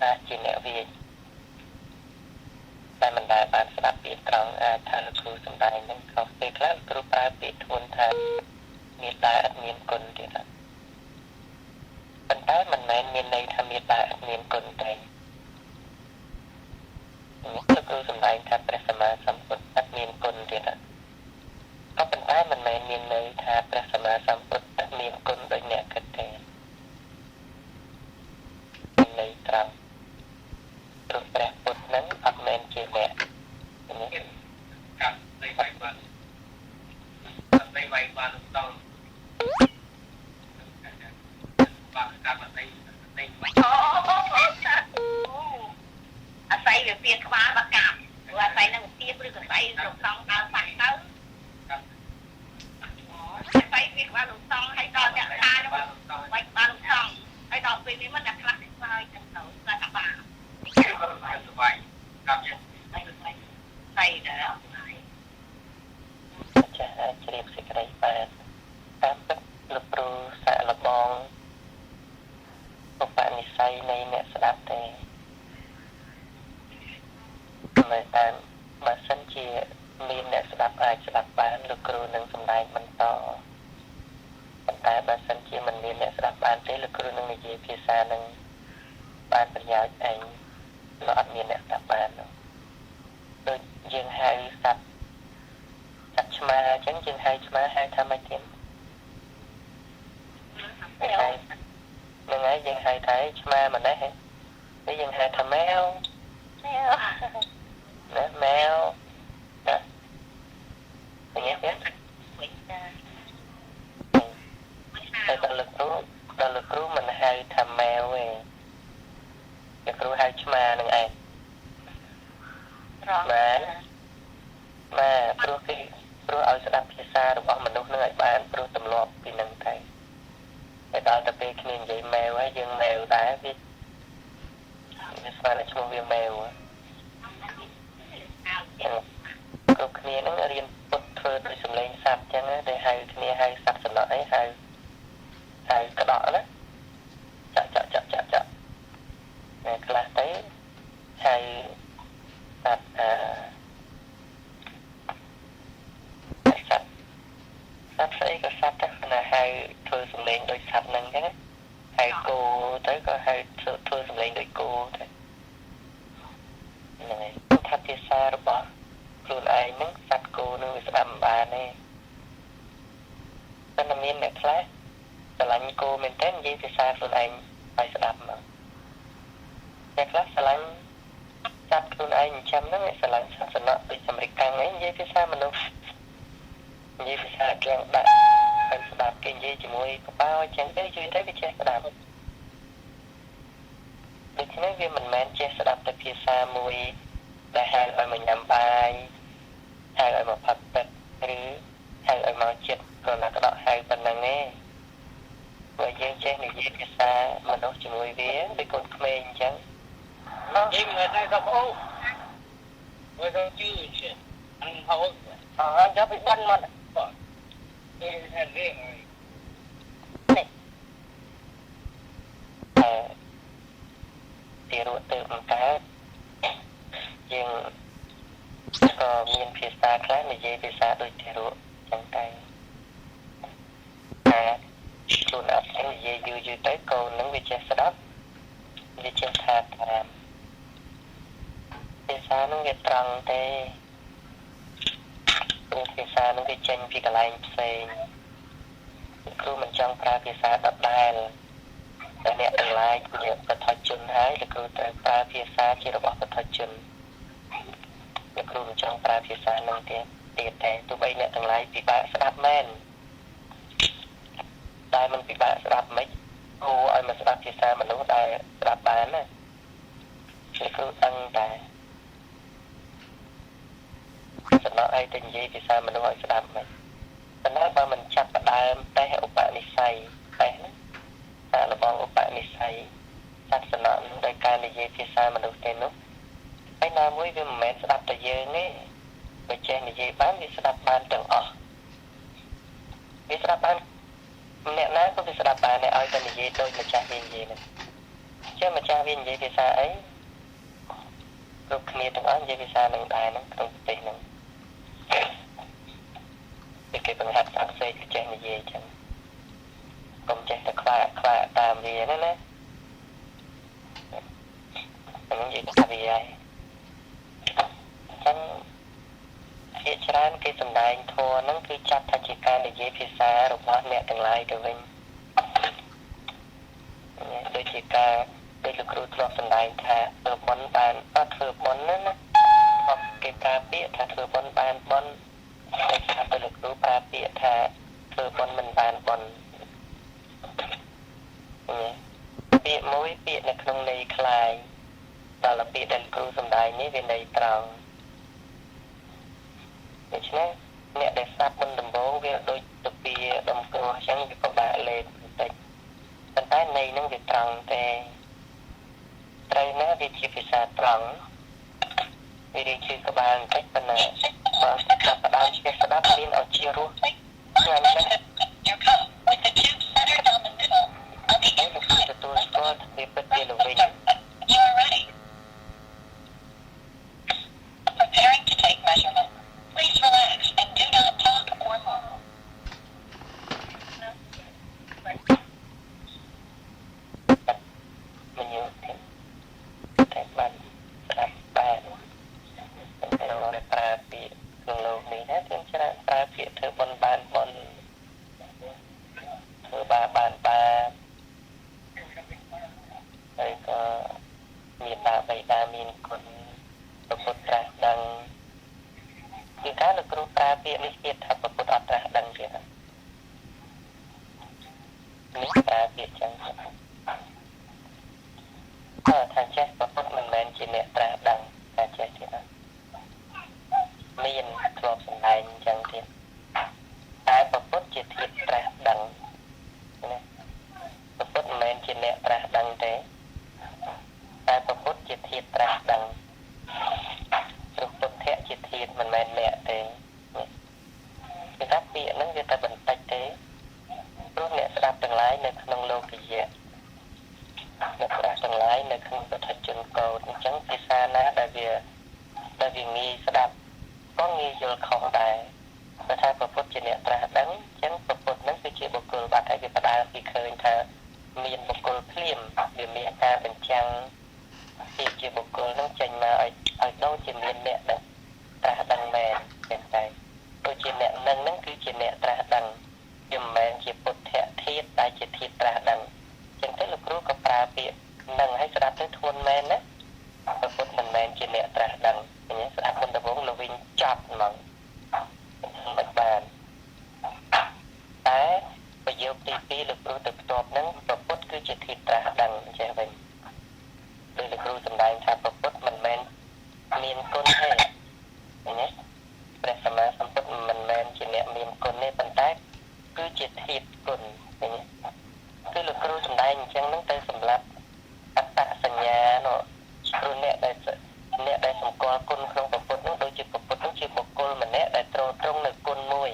អាចជាអ្នកវាតែមិនដែលបានស្ដាប់ពាក្យត្រង់អាចថាលោកគ្រូសំដែងនឹងខុសពេលខ្លះគ្រូប្រើពាក្យធ្ងន់ថាមានតែអត់មានគុណទៀតប៉ុន្តែមិនមែនមានន័យថាមានតែអត់មានគុណទេលោកគ្រូសំដែងថាព្រះសម្មាសម្ពុទ្ធអត់មានគុណទៀតក៏ប៉ុន្តែមិនមែនមានន័យថាព្រះសម្មាសម្ពុទ្ធអត់មានគុណដូចអ្នកគិតទេន័យត្រង់ព្រោះព្រះពុទ្ធនឹងអត់មែនជាអ្នកครับในไว้บ้านในไว้บ้านต้องบางการมาในไว้អាស្រ័យវាពៀក្បាលបកាប់ព្រោះអាស្រ័យនឹងពៀឬក៏អាស្រ័យលោកសង្ឃដើរសាច់ទៅអាស្រ័យពៀក្បាលលោកសង្ឃហើយដល់អ្នកថានោះវាយក្បាលលោកសង្ឃហើយដល់ពេលនេះមិនតែខ្លះខ្សោយចឹងទៅតែថាបានสบายครับยังใส่แล้วចាជ្រាបសេចក្តីបានតាមពិតលោកគ្រូសាក់លបងឧបនិស្ស័យនៃអ្នកស្ដាប់ទេតែតាមបើសិនជាមានអ្នកស្ដាប់អាចស្ដាប់បានលោកគ្រូនឹងសម្ដែងបន្តប៉ុន្តែបើសិនជាមិនមានអ្នកស្ដាប់បានទេលោកគ្រូនឹងនិយាយភាសានឹងបានប្រយោជន៍ឯងលោកអត់មានអ្នកស្ដាប់បានដូចយើងហៅសត្វឆ្មាអញ្ចឹងយើងហៅឆ្មាហៅថាម៉េចទៀតហ្នឹងហើយយើងហៅថាឆ្មាម្នេះហើយយើងហៅថាម៉ែវណាម៉ែវណាអញ្ចឹងទេតែដល់លោកគ្រូមិនហៅថាម៉ែវទេលោកគ្រូហៅឆ្មានឹងឯងបាទព្រោះឲ្យស្ដាប់ភាសារបស់មនុស្សនឹងឲ្យបានព្រោះទម្លាប់ពីនឹងតែដល់ទៅពេលគ្នានិយាយម៉ែវហើយយើងម៉ែវដែរវាស្មានតែឈ្មោះវាម៉ែវគ្រប់គ្នានឹងរៀនពុតធ្វើដោយសំឡេងសត្វអញ្ចឹងតែហៅគ្នាហៅសត្វសំណក់អីហៅក្តក់ណាចាក់តែខ្លះទៅហៅសត្វសត្វស្អីក៏សត្វដែរណាហៅធ្វើសំឡេងដូចសត្វហ្នឹងអញ្ចឹងហៅគោទៅក៏ហៅធ្វើសំឡេងដូចគោទៅហ្នឹងហើយថាភាសារបស់ខ្លួនឯងហ្នឹងសត្វគោនឹងវាស្ដាប់មិនបានទេតែមានអ្នកខ្លះស្រឡាញ់គោមែនតើនិយាយភាសាខ្លួនឯងឲ្យស្ដាប់មកអ្នកខ្លះស្រឡាញ់សត្វខ្លួនឯងចិញ្ចឹមហ្នឹងស្រឡាញ់សត្វសំណក់ដូចអាមេរិកកាំងអីនិយាយភាសាមនុស្សនិយាយភាសាជាងដាក់ឲ្យស្ដាប់គេនិយាយជាមួយកប៉ាល់អញ្ចឹងទៅជួយទៅវាចេះស្ដាប់ដូច្នេះវាមិនមែនចេះស្ដាប់តែភាសាមួយដែលហៅឲ្យមកញ៉ាំបាយហៅឲ្យមកផឹកទឹកឬហៅឲ្យមកចិត្តគ្រាន់តែក្តក់ហៅប៉ុណ្្នឹងទេព្រោះយើងចេះនិយាយភាសាមនុស្សជាមួយវាដូចកូនក្មេងអញ្ចឹងยิ่งเงินได้ก็โอ้ไม่ต้องชื่อเช่นอันเขาจะไปบ้านมันนี่แทนเรื่องอะไร ទារទៅបង្កើតយើងក៏មានភាសាខ្លះនិយាយភាសាដូចទារចឹងតែខ្លួនអត់និយាយយូរទៅកូននឹងវាចេះស្ដាប់វាចេះថាតាមភាសានឹងវាត្រង់ទេភាសានឹងវាចេញពីកន្លែងផ្សេងគ្រូមិនចង់ប្រើភាសាដដែលតែអ្នកទាំងឡាយជាបឋមជនហើយលោកគ្រូត្រូវប្រើភាសាជារបស់បឋមជនលោកគ្រូមិនចង់ប្រើភាសានឹងទៀតតែទោះបីអ្នកទាំងឡាយពិបាកស្ដាប់មែនតែมันពិបាកស្ដាប់មិនគួរឲ្យមកស្ដាប់ភាសាមនុស្សដែលស្ដាប់បានណាលោកគ្រូដឹងតែសំណើឲ្យទៅនិយាយភាសាមនុស្សឲ្យស្ដាប់មិនប៉ុន្តែបើមិនចាប់ផ្ដើមតែឧបនិស្ស័យតែណាតែរបស់ឧបនិស្ស័យសាសនាដោយការនិយាយភាសាមនុស្សទេនោះហើយណាមួយវាមិនមែនស្ដាប់តែយើងទេបើចេះនិយាយបានវាស្ដាប់បានទាំងអស់វាស្ដាប់បានអ្នកណាក៏វាស្ដាប់បានតែឲ្យតែនិយាយដូចម្ចាស់វានិយាយហ្នឹងចេះម្ចាស់វានិយាយភាសាអីគ្រប់គ្នាទាំងអស់និយាយភាសានឹងដែរហ្នឹងក្នុងប្រទេសហ្នឹងវាគេបង្ហាត់សាក់សេកចេះនិយាយចឹងកុំចេះតែខ្វាក់តាមវាណាណាហ្នឹងនិយាយថាវាហើយចឹងជាច្រើនគេសំដែងធម៌ហ្នឹងគឺចាត់ថាជាការនិយាយភាសារបស់អ្នកទាំងឡាយទៅវិញដូចជាការដូចលោកគ្រូធ្លាប់សំដែងថាធ្វើបុណ្យបានអត់ធ្វើបុណ្យណាគេប្រើពាក្យថាធ្វើបុណ្យបានបុណ្យតែថាលោកគ្រូប្រើពាក្យថាធ្វើបុណ្យមិនបានបុណ្យពាក្យមួយពាក្យនៅក្នុងន័យคล้ายដល់ពាក្យដែលគ្រូសំដែងនេះវាន័យត្រង់ដូច្នេះអ្នកដែលស្ដាប់មុនដំបូងវាដូចទៅពីដំគ្រោះអញ្ចឹងវាពិបាកលេបបន្តិចប៉ុន្តែន័យនឹងវាត្រង់ទេត្រូវណាវាជាភាសាត្រង់វារៀងជឿក្បាលបន្តិចប៉ុន្តែបើចាប់ផ្ដើមចេះស្ដាប់មានឲ្យជារស់ញ៉ាំចេះទទួលស្គាល់វាពិតជាល្វីងPreparing to take measurement. Please relax and do not talk or move. មិនយល់ទេតែបានស្ដាប់បានតែเราได้ប្រើពាក្យក្នុងលោកនេះណាគឺច្រើនប្រើពាក្យធ្វើបុណ្យបានបុណ្យធ្វើបាបបានបាបហើយក៏មានបាបបីតាមានគុណព្រះពុទ្ធត្រាស់ដឹងគឺការលោកគ្រូប្រើពាក្យនេះទៀតថាព្រះពុទ្ធអត់ត្រាស់ដឹងទៀតនេះប្រើពាក្យចឹងថាចេះព្រះពុទ្ធមិនមែនជាអ្នកត្រាស់ដឹងតែចេះទៀតមានធ្លាប់សម្ដែងចឹងទៀតតែព្រះពុទ្ធជាធាតុត្រាស់ដឹងណាព្រះពុទ្ធមិនមែនជាអ្នកត្រាស់ដឹងទេតែព្រះពុទ្ធជាធាតុត្រាស់ដឹងព្រះពុទ្ធជាធាតុមិនមែនអ្នកទេគឺថាពាក្យហ្នឹងវាតែបន្តិចទេព្រោះអ្នកស្ដាប់ទាំងឡាយនៅក្នុងលោកយៈអ្នកស្ដាប់ទាំងឡាយនៅក្នុងពុទ្ធជនកោតអញ្ចឹងភាសាណាដែលវាងាយស្ដាប់ក៏ងាយយល់ខុសដែរព្រោះថាព្រះពុទ្ធជាអ្នកត្រាស់ដឹងអញ្ចឹងព្រះពុទ្ធហ្នឹងគឺជាបុគ្គលបាត់ហើយវាបដាពីឃើញថាមានបុគ្គលភ្លាមវាមានការបញ្ចាំងជាបុគ្គលហ្នឹងចេញមកឲ្យដូចជាមានអ្នកដែលត្រាស់ដឹងមែនតែដូចជាអ្នកនឹងគឺជាអ្នកត្រាស់ដឹងវាមិនមែនជាពុទ្ធធាតុតែជាធាតុត្រាស់ដឹងអញ្ចឹងទៅលោកគ្រូក៏ប្រើពាក្យនឹងឲ្យស្ដាប់ទៅធ្ងន់មែនណាព្រះពុទ្ធមិនមែនជាអ្នកត្រាស់ដឹងឃើញស្ដាប់មុនដំបូងលោកវិញចាប់ហ្មងមិនបានតែប្រយោគទី2លោកគ្រូទៅផ្ទាប់ហ្នឹងព្រះពុទ្ធគឺជាធាតុត្រាស់ដឹងអញ្ចឹងវិញដោយលោកគ្រូសម្ដែងថាព្រះពុទ្ធមិនមែនមានគុណទេឃើញទេព្រះសម្មាសម្ពុទ្ធមិនមែនជាអ្នកមានគុណទេប៉ុន្តែគឺជាធាតុគុណឃើញទេគឺលោកគ្រូសម្ដែងអញ្ចឹងហ្នឹងទៅសម្រាប់អត្តសញ្ញានោះព្រោះអ្នកដែលសម្គាល់គុណក្នុងព្រះពុទ្ធហ្នឹងដូចជាព្រះពុទ្ធហ្នឹងជាបុគ្គលម្នាក់ដែលត្រង់នៅគុណមួយ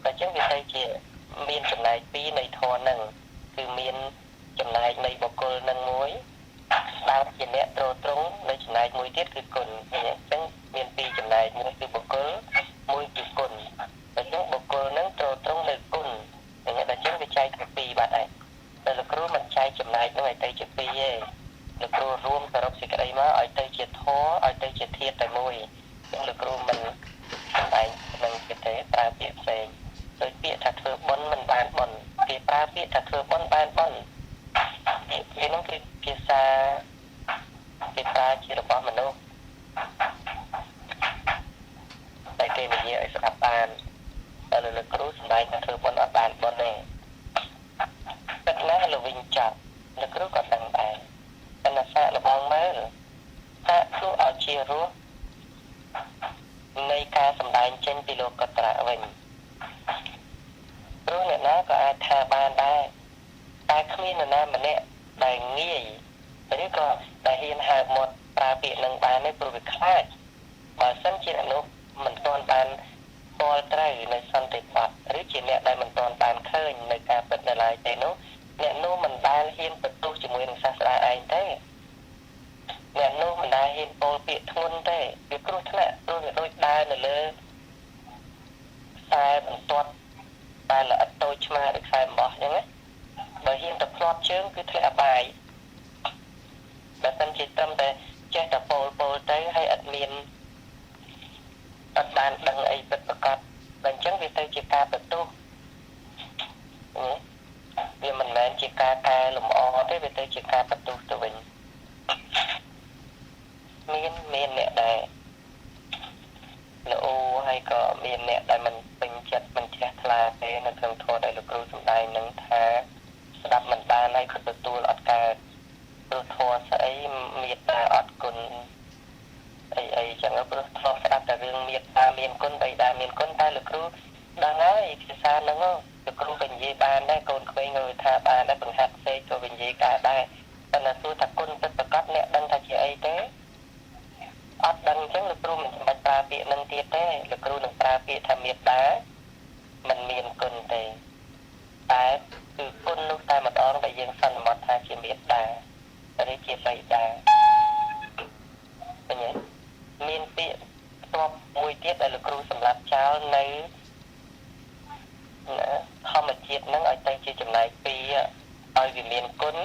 តែអញ្ចឹងវាទៅជាមានចំណែកពីរនៃធម៌ហ្នឹងគឺមានចំណែកនៃបុគ្គលនឹងមួយស្ដាប់ជាអ្នក ត្រត្រង់នៅចំណែកមួយទៀតគឺគុណអញ្ចឹងមានពីរចំណែកមួយគឺបុគ្គលមួយគឺគុណអញ្ចឹងបុគ្គលនឹងត្រត្រង់នៅគុណអញ្ចឹងតែចឹងវាចែកជាពីរបាត់ហើយតែលោកគ្រូមិនចែកចំណែកនោះឲ្យទៅជាពីរទេលោកគ្រូរួមសរុបសេចក្តីមកឲ្យទៅជាធម៌ឲ្យទៅជាធាតុតែមួយអញ្ចឹងលោកគ្រូមិនសម្ដែងនឹងគេទេប្រើពាក្យផ្សេងដោយពាក្យថាធ្វើបុណ្យមិនបានបុណ្យគេប្រើពាក្យថាធ្វើបុណ្យបានបុណ្យវានឹងគឺភាសាគេប្រើជារបស់មនុស្សតែគេនិយាយឲ្យស្ដាប់បានតែលោកគ្រូសម្ដែងថាធ្វើបុណ្យអត់បានបុណ្យទេទឹកណាលោកវិញចាប់លោកគ្រូក៏ដឹងដែរតែណាសាកលបងមើលសាកធ្វើឲ្យជារសនៃការសម្ដែងចេញពីលោកកត្រៈវិញព្រោះអ្នកណាក៏អាចថាបានដែរតែគ្មាននរណាម្នាក់ដែលងាយឬក៏ដែលហ៊ានហើបមាត់ប្រើពាក្យនឹងបានទេព្រោះវាខ្លាចបើសិនជាអ្នកនោះមិនទាន់បានស្គាល់ត្រូវនៅសន្តិបត្តិឬជាអ្នកដែលមិនទាន់បានឃើញនៅការពិតនៅឡើយទេនោះអ្នកនោះមិនដែលហ៊ានបន្ទោសជាមួយនឹងសាស្ត្រាឯងទេអ្នកនោះមិនដែលហ៊ានពោលពាក្យធ្ងន់ទេវាគ្រោះថ្នាក់ព្រោះវាដូចដើរនៅលើខ្សែបន្ទាត់តែល្អិតតូចឆ្មារដូចខ្សែអំបោះអញ្ចឹងណាបើហ៊ានទៅផ្លាត់ជើងគឺធ្លាក់អបាយបើមិនជាត្រឹមតែចេះតែពោលទៅហើយអត់បានដឹងអីពិតប្រាកដបើអញ្ចឹងវាទៅជាការបន្ទោសវាមិនមែនជាការកែលម្អទេវាទៅជាការបន្ទោសទៅវិញមានអ្នកដែលល្អហើយក៏មានអ្នកដែលមិនពេញចិត្តមិនជ្រះថ្លាទេនៅក្នុងធម៌ដែលលោកគ្រូសម្ដែងនឹងថាស្ដាប់មិនបានហើយក៏ទទួលអត់កើតព្រោះធម៌ស្អីមេត្តាអត់គុណអីចឹងព្រោះធ្លាប់ស្ដាប់តែរឿងមេត្តាមានគុណបិតាមានគុណតែលោកគ្រូដឹងហើយភាសាហ្នឹងលោកគ្រូក៏និយាយបានដែរកូនក្មេងក៏ថាបានដែរបង្ហាត់ផ្សេងក៏និយាយកើតដែរតែណាសួរថាគុណពិតប្រាកដអ្នកដឹងថាជាអីទេអត់ដឹងអញ្ចឹងលោកគ្រូមិនចាំបាច់ប្រើពាក្យនឹងទៀតទេលោកគ្រូនឹងប្រើពាក្យថាមេត្តាមិនមានគុណទេតែគឺគុណនោះតែម្ដងដែលយើងសន្មតថាជាមេត្តាឬជាបិតាឃើញទេមានពាក្យផ្ទាប់មួយទៀតដែលលោកគ្រូសម្រាប់ចោលនៅធម្មជាតិនឹងឲ្យទៅជាចំណែកពីរឲ្យវាមានគុណ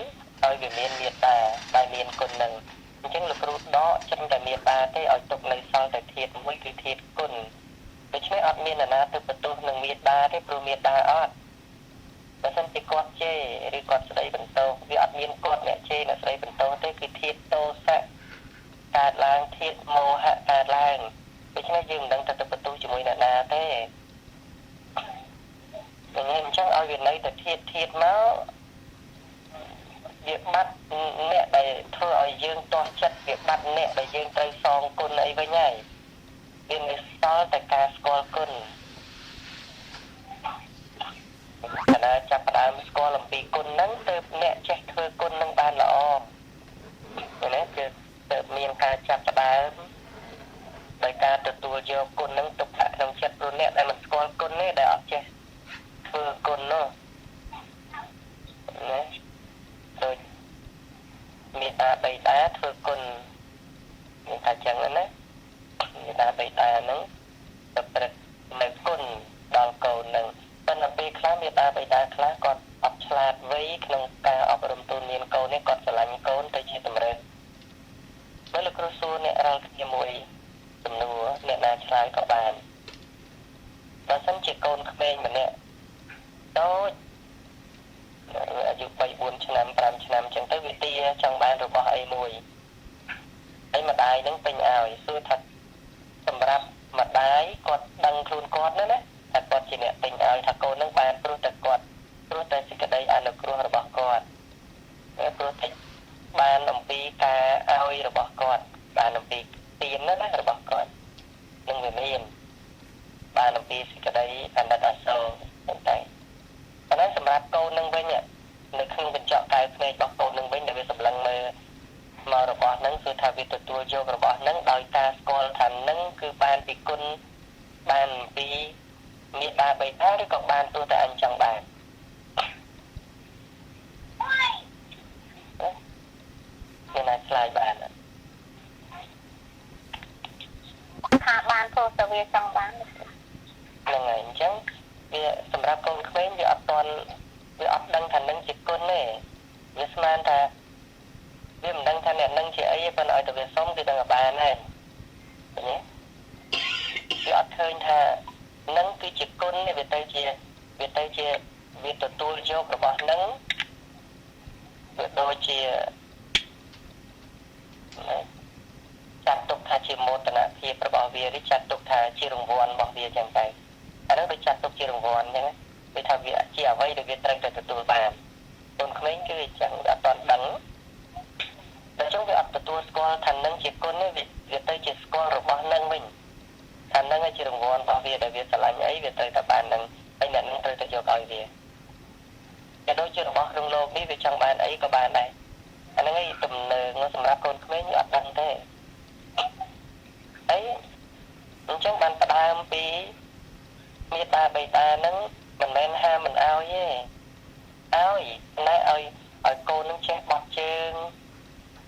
ឲ្យវាមានមេត្តាតែមានគុណនឹងអញ្ចឹងលោកគ្រូដកចេញតែមេត្តាទេឲ្យទុកនៅសល់តែធាតុមួយគឺធាតុគុណដូច្នេះអត់មាននរណាទៅបន្ទោសនឹងមេត្តាទេព្រោះមេត្តាអត់បើសិនជាគាត់ជេរឬគាត់ស្ដីបន្ទោសវាអត់មានគាត់អ្នកជេរអ្នកស្ដីបន្ទោសទេគឺធាតុទោសៈកើតឡើងធាតុមោហៈកើតឡើងដូច្នេះយើងមិនដឹងទៅបន្ទោសជាមួយអ្នកណាទេអញ្ចឹងឲ្យវានៅតែធាតុមកវាបាត់អ្នកដែលធ្វើឲ្យយើងទាស់ចិត្តវាបាត់អ្នកដែលយើងត្រូវសងគុណអីវិញហើយវាមិនសល់តែការស្គាល់គុណខណៈចាប់ផ្ដើមស្គាល់អំពីគុណហ្នឹងទើបអ្នកចេះធ្វើគុណហ្នឹងបានល្អណាគឺទើបមានការចាប់ផ្ដើមដោយការទទួលយកគុណហ្នឹងទុកដាក់ក្នុងចិត្តព្រោះអ្នកដែលមិនស្គាល់គុណទេដែលអត់ចេះធ្វើគុណនោះណាដូចមេត្តាបិតាធ្វើគុណមានថាចឹងណាមេត្តាបិតាហ្នឹងទៅប្រឹកនៅគុណដល់កូនហ្នឹងប៉ុន្តែពេលខ្លះមេត្តាបិតាខ្លះគាត់អត់ឆ្លាតវៃក្នុងការអប់រំទូនមានកូននេះគាត់ស្រឡាញ់កូនទៅជាតម្រើសបើលោកគ្រូសួរអ្នករាល់គ្នាមួយសំណួរអ្នកណាឆ្លើយក៏បានបើសិនជាកូនក្មេងម្នាក់តូចអាយុ3 4ឆ្នាំ5ឆ្នាំអញ្ចឹងទៅវាទាចង់បានរបស់អីមួយហើយម្ដាយនឹងពេញឲ្យសួរថាសម្រាប់ម្ដាយគាត់ដឹងខ្លួនគាត់ណាថាគាត់ជាអ្នកពេញឲ្យថាកូននឹងបានព្រោះតែសេចក្តីអនុគ្រោះរបស់គាត់ព្រោះតែបានអំពីការឲ្យរបស់គាត់បានអំពីទានណារបស់គាត់នឹងវាមានបានអំពីសេចក្តីអាណិតអាសូរតែប៉ុន្តែសម្រាប់កូននឹងវិញនៅក្នុងកញ្ចក់កែវភ្នែករបស់កូននឹងវិញដែលវាសម្លឹងមើលមករបស់នឹងគឺថាវាទទួលយករបស់នឹងដោយការស្គាល់ថានឹងគឺបានពីគុណបានពីមេត្តាបិតាឬក៏បានទោះតែអញចង់បានមានណាឆ្លើយបាន វាចង់បានហ្នឹងហើយអញ្ចឹងវាសម្រាប់កូនក្មេងវាអត់ដឹងថានឹងជាគុណទេវាស្មានថាវាមិនដឹងថាអ្នកនឹងជាអីទេប៉ុន្តែឲ្យតែវាសុំគឺដឹងតែបានហើយឃើញទេវាអត់ឃើញថានឹងគឺជាគុណទេវាទៅជាវាទទួលយករបស់នឹងវាដូចជាចាត់ទុកថាជាមោទនភាពរបស់វាឬចាត់ទុកថាជារង្វាន់របស់វាចឹងទៅអានោះដូចចាត់ទុកជារង្វាន់ចឹងវាថាវាជាអ្វីដែលវាត្រូវតែទទួលបានកូនក្មេងគឺអញ្ចឹងវាអត់ទាន់ដឹងតែចឹងវាអត់ទទួលស្គាល់ថានឹងជាគុណទេវាទៅជាស្គាល់របស់នឹងវិញថានឹងជារង្វាន់របស់វាដែលវាស្រឡាញ់អីវាត្រូវតែបាននឹងហើយអ្នកនឹងត្រូវតែយកឲ្យវាក៏ដូចជារបស់ក្នុងលោកនេះវាចង់បានអីក៏បានដែរអាហ្នឹងឯងទំនើងសម្រាប់កូនក្មេងអត់ដឹងទេហើយអញ្ចឹងបានផ្ដើមពីមេតាបេតាហ្នឹងមិនមែនហាមមិនឲ្យទេឲ្យណែឲ្យកូននឹងចេះបត់ជើង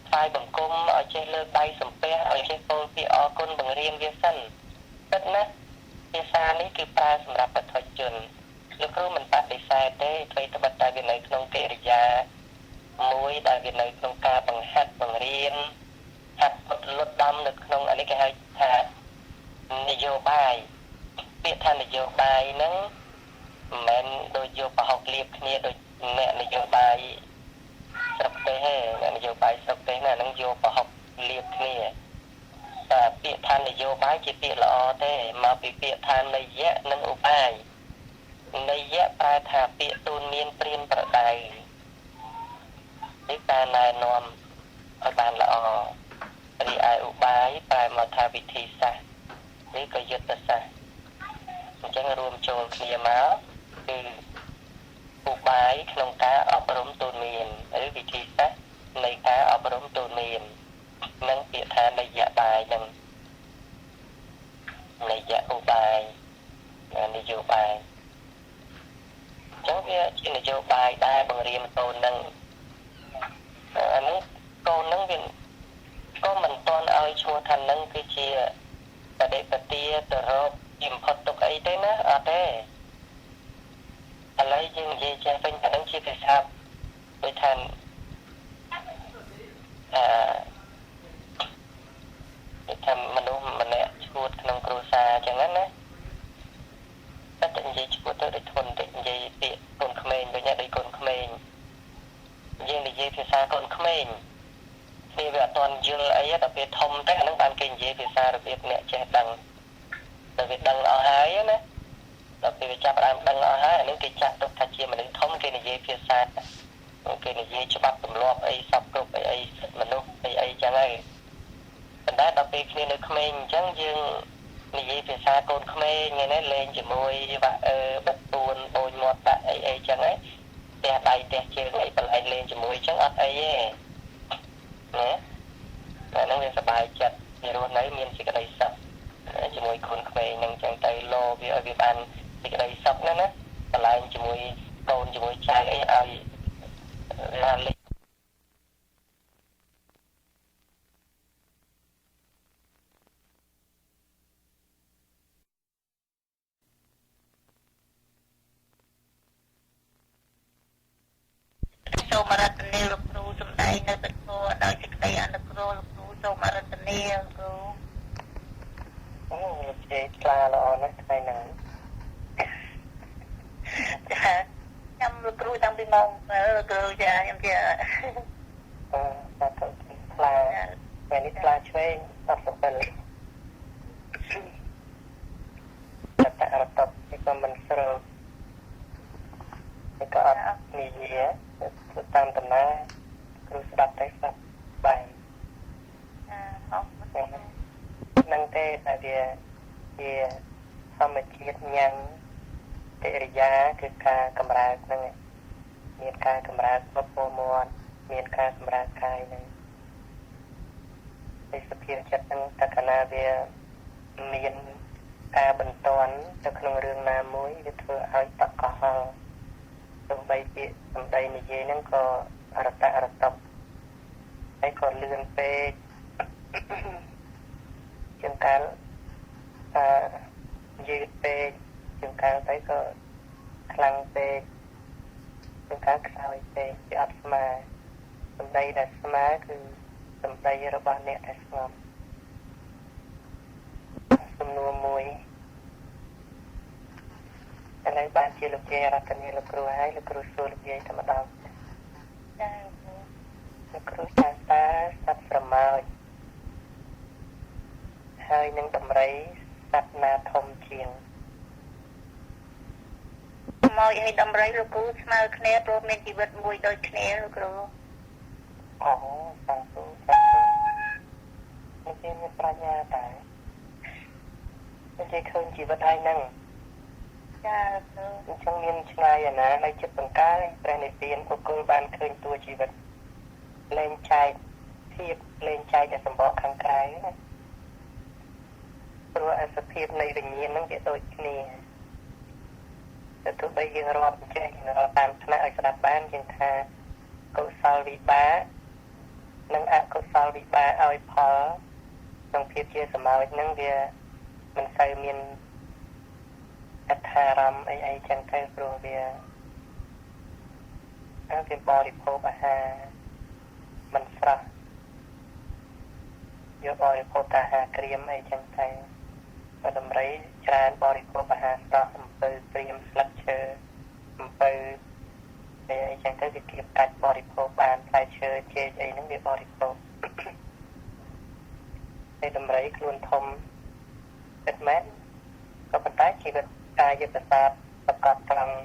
ថ្វាយបង្គំឲ្យចេះលើកដៃសំពះឲ្យចេះពោលពាក្យអរគុណបង្រៀនវាសិនពិតណាស់ភាសានេះគឺប្រើសម្រាប់បឋមជនលោកគ្រូមិនបដិសេធទេអ្វីត្បិតតែវានៅក្នុងកិរិយាមួយដែលវានៅក្នុងការបង្ហាត់បង្រៀនហាត់ពុតលុតដំនៅក្នុងអានេះគេហៅថានយោបាយពាក្យថានយោបាយហ្នឹងមិនមែនដូចយកប្រហុកលៀបគ្នាដូចអ្នកនយោបាយស្រុកទេអ្នកនយោបាយស្រុកទេណាហ្នឹងយកប្រហុកលៀបគ្នាតែពាក្យថានយោបាយជាពាក្យល្អទេមកពីពាក្យថានយៈនិងឧបាយនយៈប្រែថាពាក្យទូនមានព្រានប្រដៅនេះការណែនាំឲ្យបានល្អរីឯឧបាយប្រែមកថាវិធីសាស្ត្រឬក៏យុទ្ធសាស្ត្រអញ្ចឹងរួមចូលគ្នាមកគឺឧបាយក្នុងការអប់រំទូនមានឬវិធីសាស្ត្រនៃការអប់រំទូនមាននិងពាក្យថានយៈបាយនឹងនយៈឧបាយនយោបាយអញ្ចឹងវាជានយោបាយដែរបង្រៀនកូននឹងអានេះកូននឹងវាក៏មិនទាន់ឲ្យឈ្មោះថានឹងគឺជាបដិបទាទៅរកជាផុតទុកអីទេណាអត់ទេឥឡូវយើងនិយាយចេះវិញថានឹងជាភាសាដូចថាដូចថាមនុស្សម្នាក់ឈួតក្នុងគ្រួសារអញ្ចឹងណាតែនិយាយឈួតទៅដូចធន់តិចនិយាយពាក្យកូនក្មេងវិញដូចកូនក្មេងយើងនិយាយភាសាកូនក្មេងវាអត់ទាន់យល់អីដល់ពេលធំទៅអានឹងបានគេនិយាយភាសារបៀបអ្នកចេះដឹងតែវាដឹងអស់ហើយណាដល់ពេលវាចាប់ផ្ដើមដឹងអស់ហើយអានឹងគេចាត់ទុកថាជាមនុស្សធំគេនិយាយភាសាគេនិយាយច្បាប់ទម្លាប់អីសពគ្រប់អីមនុស្សអីចឹងហើយប៉ុន្តែដល់ពេលគ្នានៅក្មេងអញ្ចឹងយើងនិយាយភាសាកូនក្មេងហ្នឹងណាលេងជាមួយបាត់ពួនបូនមាត់ដាក់អីចឹងហ្នឹងផ្ទះដៃផ្ទះជើងអីបន្លែងលេងជាមួយចឹងអត់អីទេណាតែហ្នឹងវាសប្បាយចិត្តវារស់នៅមានសេចក្តីសុខជាមួយកូនក្មេងហ្នឹងចឹងទៅលោវាឲ្យវាបានសេចក្តីសុខណាបន្លែងជាមួយកូនជាមួយចៅអីឲ្យឡាលេងសូមរតនាលោកគ្រូសំដែងនៅទឹកគោដោយសេចក្តីអនុគ្រោះលោកគ្រូសូមរតនាលោកគ្រូអូជេខ្លាល្អណាស់ថ្ងៃហ្នឹងចាំលោកគ្រូតាំងពីម៉ោងលោកគ្រូចាខ្ញុំជាតែទៅខ្លាពេលនេះខ្លាឆ្វេង17តែអត់តបពីមិនស្រួលក៏អត់និយាយតាមដំណើរគ្រូស្ដាប់តែស្ដាប់បាយអរគុណនឹងទេតែវាជាធម្មជាតិញ៉ាំងកិរិយាគឺការកម្រើកហ្នឹងមានការកម្រើកបបោមាត់មានការសម្រាប់កាយហ្នឹងឯសភាពចិត្តហ្នឹងតកណាវាមានការបន្តទៅក្នុងរឿងណាមួយវាធ្វើឲ្យតកកហល់ទោះបីពាក្យសម្ដីនិយាយហ្នឹងក៏រតបហើយក៏លឿនពេកជាងកាល ដែលស្មើគឺសំដីរបស់អ្នកដែលស្ងប់សំណួរមួយឥឡូវបានជាលោកយាយរតនាលោកគ្រូហើយលោកគ្រូសួរលោកយាយតែម្ដងចាលោកគ្រូថាតើសត្វស្រមោចហើយនឹងដំរីសត្វណាធំជាងមកឲ្យដំរីលោកគ្រូស្មើគ្នាព្រោះមានជីវិតមួយដូចគ្នាលោកគ្រូអូសាធុសាធុលោកយាយមានប្រាជ្ញាតែលោកយាយឃើញជីវិតហើយហ្នឹងចាអញ្ចឹងមានឆ្ងាយណាស់នៅចិត្តបង្កើព្រះនិព្វានបុគ្គលបានឃើញតួជីវិតលែងចែកភាពលែងចែកတဲ့សម្បកខាងក្រៅណាព្រោះអសភាពនៃវិញ្ញាណហ្នឹងវាដូចគ្នាតែទោះបីយើងរាប់ចេះរាប់តាមថ្នាក់ឲ្យស្ដាប់បានយើងថាកុសលវិបាកនិងអកុសលវិបាកឲ្យផលក្នុងភាពជាសម្ោចហ្នឹងវាមិនសូវមានអត្ថារម្មណ៍អីចឹងទៅព្រោះវាបរិភោគអាហារមិនស្រស់យកបរិភោគអាហារក្រៀមអីចឹងទៅបើដំរីច្រើនបរិភោគអាហារស្រស់អំពៅព្រាមស្លឹកឈើអំពៅអីចឹងទៅវាគៀបកាច់បរិភោគបានផ្លែឈើចេកអីហ្នឹងវាបរិភោគតែដំរីខ្លួនធំពិតមែនក៏ប៉ុន្តែជីវិតកាយប្រសាទប្រកបត្រង់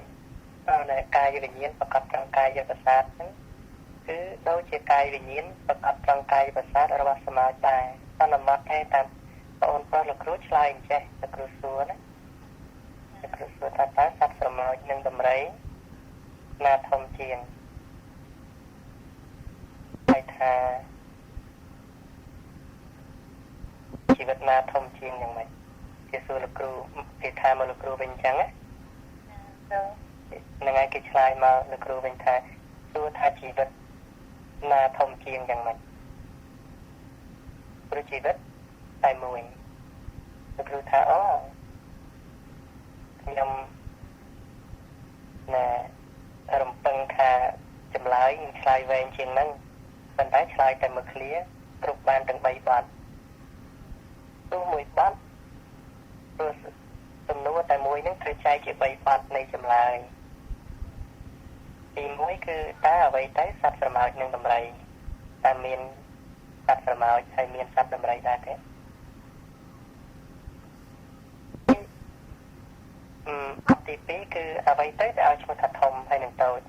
នៅកាយវិញ្ញាណប្រកបត្រង់កាយប្រសាទហ្នឹងគឺដូចជាកាយវិញ្ញាណប្រកបត្រង់កាយប្រសាទរបស់សមាធិដែរសន្មតតែតាមបងប្អូនលោកគ្រូឆ្លើយអញ្ចេះលោកគ្រូសួរណាលោកគ្រូសួរថាតើសត្វស្រមោចនិងដំរីណាធំជាងហើយថាជីវិតណាធំជាងយ៉ាងម៉េចគេសួរលោកគ្រូគេថាមកលោកគ្រូវិញអញ្ចឹងណាហ្នឹងហើយគេឆ្លើយមកលោកគ្រូវិញថាសួរថាជីវិតណាធំជាងយ៉ាងម៉េចព្រោះជីវិតតែមួយលោកគ្រូថាអូខ្ញុំណែរំពឹងថាចម្លើយនឹងឆ្លើយវែងជាងហ្នឹងប៉ុន្តែឆ្លើយតែមួយឃ្លាគ្រប់បានទាំង3បទទោះមួយបទព្រោះសំណួរតែមួយហ្នឹងត្រូវចែកជា3បទនៃចម្លើយទី1គឺតើអ្វីទៅសត្វស្រមោចនិងដំរីតើមានសត្វស្រមោចហើយមានសត្វដំរីដែរទេទី2គឺអ្វីទៅដែលឲ្យឈ្មោះថាធំហើយនឹងតូច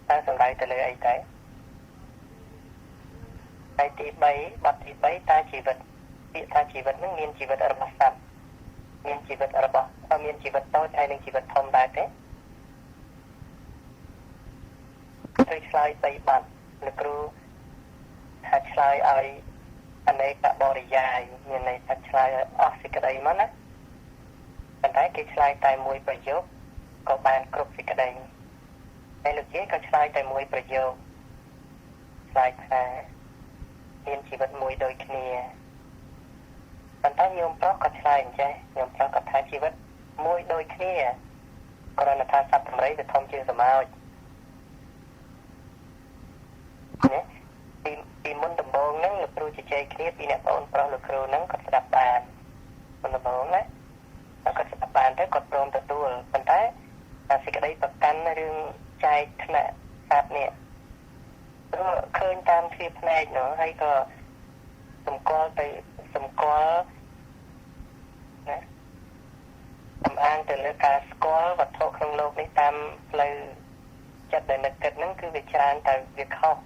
តើសំដៅទៅលើអីទៅហើយទី3បទទី3តើជីវិតពាក្យថាជីវិតនឹងមានជីវិតរបស់សត្វមានជីវិតរបស់មានជីវិតតូចហើយនឹងជីវិតធំដែរទេត្រូវឆ្លើយ3បទលោកគ្រូថាឆ្លើយឲ្យអនេកបរិយាយមានន័យថាឆ្លើយឲ្យអស់សេចក្តីមកណាប៉ុន្តែគេឆ្លើយតែមួយប្រយោគក៏បានគ្រប់សេចក្តីហើយលោកយាយក៏ឆ្លើយតែមួយប្រយោគឆ្លើយថាមានជីវិតមួយដូចគ្នាប៉ុន្តែញោមប្រុសក៏ឆ្លើយអញ្ចេះញោមប្រុសក៏ថាជីវិតមួយដូចគ្នាគ្រាន់តែថាសត្វដំរីវាធំជាងស្រមោចពីមុនដំបូងហ្នឹងលោកគ្រូជជែកគ្នាពីអ្នកបងប្រុសលោកគ្រូហ្នឹងគាត់ស្ដាប់បានមុនដំបូងណាគាត់ស្ដាប់បានទៅគាត់ព្រមទទួលប៉ុន្តែសេចក្តីប្រកាន់រឿងចែកថ្នាក់សត្វនេះព្រោះឃើញតាមទ្វារភ្នែកនោះហើយក៏សម្គាល់ណាតំអាងទៅលើការស្គាល់វត្ថុក្នុងโลกនេះតាមផ្លូវចិត្តដែលនឹកគិតហ្នឹងគឺវាច្រើនតែវាខុស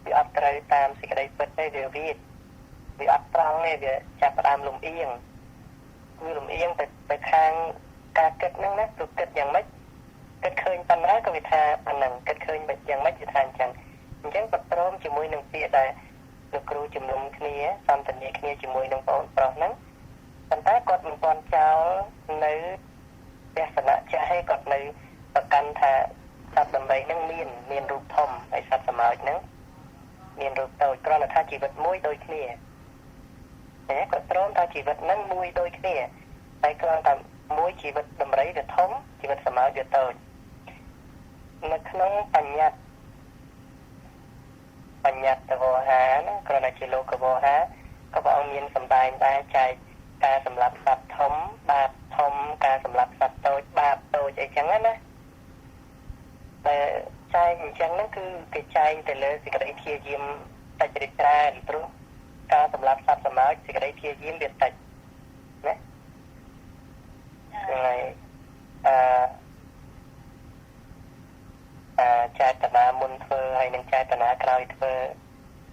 វាអត់ត្រូវតាមសេចក្តីពិតទេវាអត់ត្រង់ទេវាចាប់ផ្ដើមលំអៀងគឺលំអៀងទៅខាងការគិតហ្នឹងណាព្រោះគិតយ៉ាងម៉េចគិតឃើញប៉ុណ្ណាក៏វាថាប៉ុណ្ណឹងគិតឃើញយ៉ាងម៉េចវាថាអញ្ចឹងក៏ព្រមជាមួយនឹងពាក្យដែលលោកគ្រូជំនុំគ្នាសន្ទនាគ្នាជាមួយនឹងបងប្រុសហ្នឹងប៉ុន្តែគាត់មិនទាន់ចោលនៅទស្សនៈចាស់ឲ្យគាត់នៅប្រកាន់ថាសត្វដំរីហ្នឹងមានរូបធំហើយសត្វស្រមោចហ្នឹងមានរូបតូចគ្រាន់តែថាជីវិតមួយដូចគ្នាតែគាត់ព្រមថាជីវិតហ្នឹងមួយដូចគ្នាហើយគ្រាន់តែមួយជីវិតដំរីវាធំជីវិតស្រមោចវាតូចនៅក្នុងបញ្ញត្តិ បញ្ញត្តិវោហាណាគ្រាន់តែជាលោកវោហាក៏ព្រះអង្គមានសម្ដែងដែរចែកការសម្លាប់សត្វធំបាបធំការសម្លាប់សត្វតូចបាបតូចអីចឹងណាតែចែកអញ្ចឹងហ្នឹងគឺគេចែងទៅលើសេចក្តីព្យាយាមតិចរិចច្រើនព្រោះការសម្លាប់សត្វសម្អោចសេចក្តីព្យាយាមវាតិចណាហើយចេតនាមុនធ្វើហើយនឹងចេតនាក្រោយធ្វើ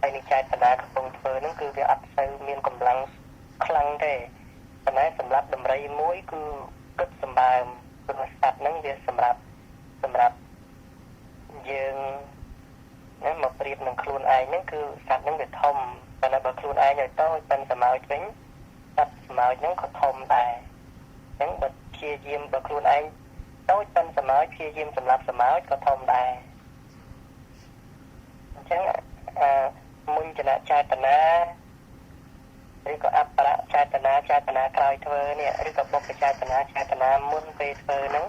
ហើយនឹងចេតនាកំពុងធ្វើហ្នឹងគឺវាអត់សូវមានកម្លាំងខ្លាំងទេប៉ុន្តែសម្រាប់ដំរីមួយគឺគិតសម្បើមព្រោះសត្វហ្នឹងវាសម្រាប់យើងណាមកប្រៀបនឹងខ្លួនឯងហ្នឹងគឺសត្វហ្នឹងវាធំប៉ុន្តែបើខ្លួនឯងឲ្យតូចប៉ុន្តែសម្អោចវិញសត្វសម្អោចហ្នឹងក៏ធំដែរអញ្ចឹងបើព្យាយាមបើខ្លួនឯងតូចប៉ុន្តែសម្អោចព្យាយាមសម្រាប់សម្អោចក៏ធំដែរអញ្ចឹងមុញ្ចនៈចេតនាឬក៏អបរចេតនាក្រោយធ្វើនេះឬក៏បុព្វចេតនាមុនពេលធ្វើហ្នឹង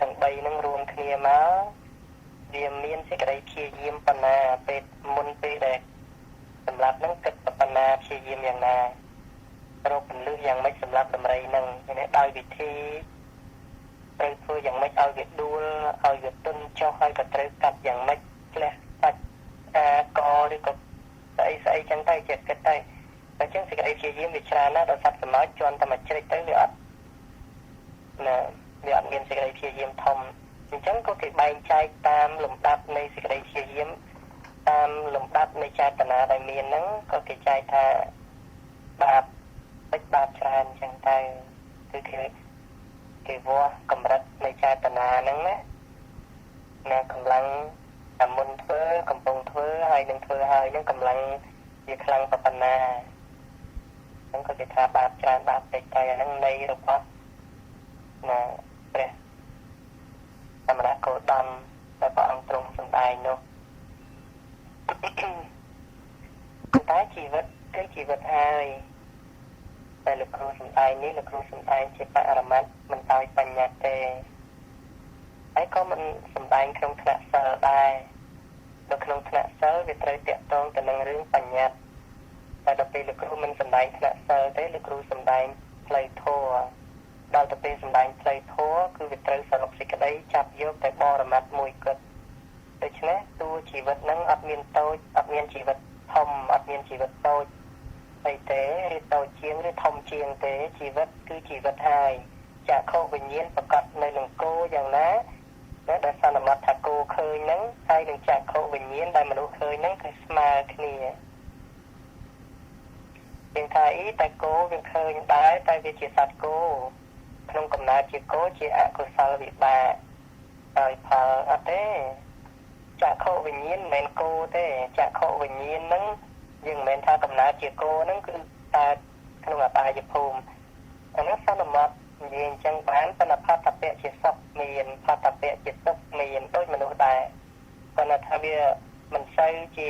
ទាំង3ហ្នឹងរួមគ្នាមកវាមានសេចក្តីព្យាយាមបណ្ណាពេលមុនពេលដែលសម្រាប់ហ្នឹងគិតបណ្ណាព្យាយាមយ៉ាងណារកពលឹះយ៉ាងម៉េចសម្រាប់ដំរីហ្នឹងដោយវិធីត្រូវធ្វើយ៉ាងម៉េចឲ្យវាដួលឲ្យវាទន់ចុះហើយក៏ត្រូវកាត់យ៉ាងម៉េចផ្លែសាច់កឬក៏ស្អីចឹងទៅជាគិតទៅអញ្ចឹងសេចក្តីព្យាយាមវាច្រើនណាស់ដល់សត្វសម្អោចជន់តែមួយជ្រិចទៅវាអត់មានសេចក្តីព្យាយាមធំអញ្ចឹងក៏គេបែងចែកតាមលំដាប់នៃសេចក្តីព្យាយាមតាមលំដាប់នៃចេតនាដែលមានហ្នឹងក៏គេចែកថាបាបតិចបាបច្រើនអញ្ចឹងទៅគឺគេវាស់កម្រិតនៃចេតនាហ្នឹងណាកម្លាំងតែមុនធ្វើកំពុងធ្វើហើយនឹងធ្វើហើយនឹងកម្លាំងវាខ្លាំងប៉ុណ្ណាហ្នឹងក៏គេថាបាបច្រើនបាបតិចទៅអាហ្នឹងនៃរបស់ណាព្រះសម្រាប់គោដមដែលព្រះអង្គទ្រង់សម្ដែងនោះតែជីវិតគឺជីវិតហើយតែលោកគ្រូសម្ដែងនេះលោកគ្រូសម្ដែងជាបរមត្តមិនដោយបញ្ញត្តិទេហើយក៏មិនសម្ដែងក្នុងថ្នាក់សិលដែរនៅក្នុងថ្នាក់សិលវាត្រូវតាក់ទងទៅនឹងរឿងបញ្ញត្តិតែដល់ពេលលោកគ្រូមិនសម្ដែងថ្នាក់សិលទេលោកគ្រូសម្ដែងផ្លូវធម៌ដល់ទៅពេលសម្ដែងផ្លូវធម៌គឺវាត្រូវសរុបសេចក្តីចាប់យកតែបរមត្តមួយគត់ដូច្នេះតួជីវិតហ្នឹងអត់មានតូចអត់មានជីវិតធំអត់មានជីវិតតូចអីទេឬតូចជាងឬធំជាងទេជីវិតគឺជីវិតហើយចក្ខុវិញ្ញាណប្រកបនៅនឹងគោយ៉ាងណាដែលសន្មតថាគោឃើញហ្នឹងហើយនឹងចក្ខុវិញ្ញាណដែលមនុស្សឃើញហ្នឹងគឺស្មើគ្នាជាងថាតែគោវាឃើញដែរតែវាជាសត្វគោក្នុងកំណើតជាគោជាអកុសលវិបាកហើយផលអត់ទេចក្ខុវិញ្ញាណមិនមែនគោទេចក្ខុវិញ្ញាណហ្នឹងយើងមិនមែនថាកំណើតជាគោហ្នឹងគឺតែក្នុងអបាយភូមិអានោះសន្មតនិយាយអញ្ចឹងបានប៉ុន្តែផតពៈជាសុខមានផតពៈជាទុក្ខមានដូចមនុស្សដែរប៉ុន្តែថាវាមិនសូវជា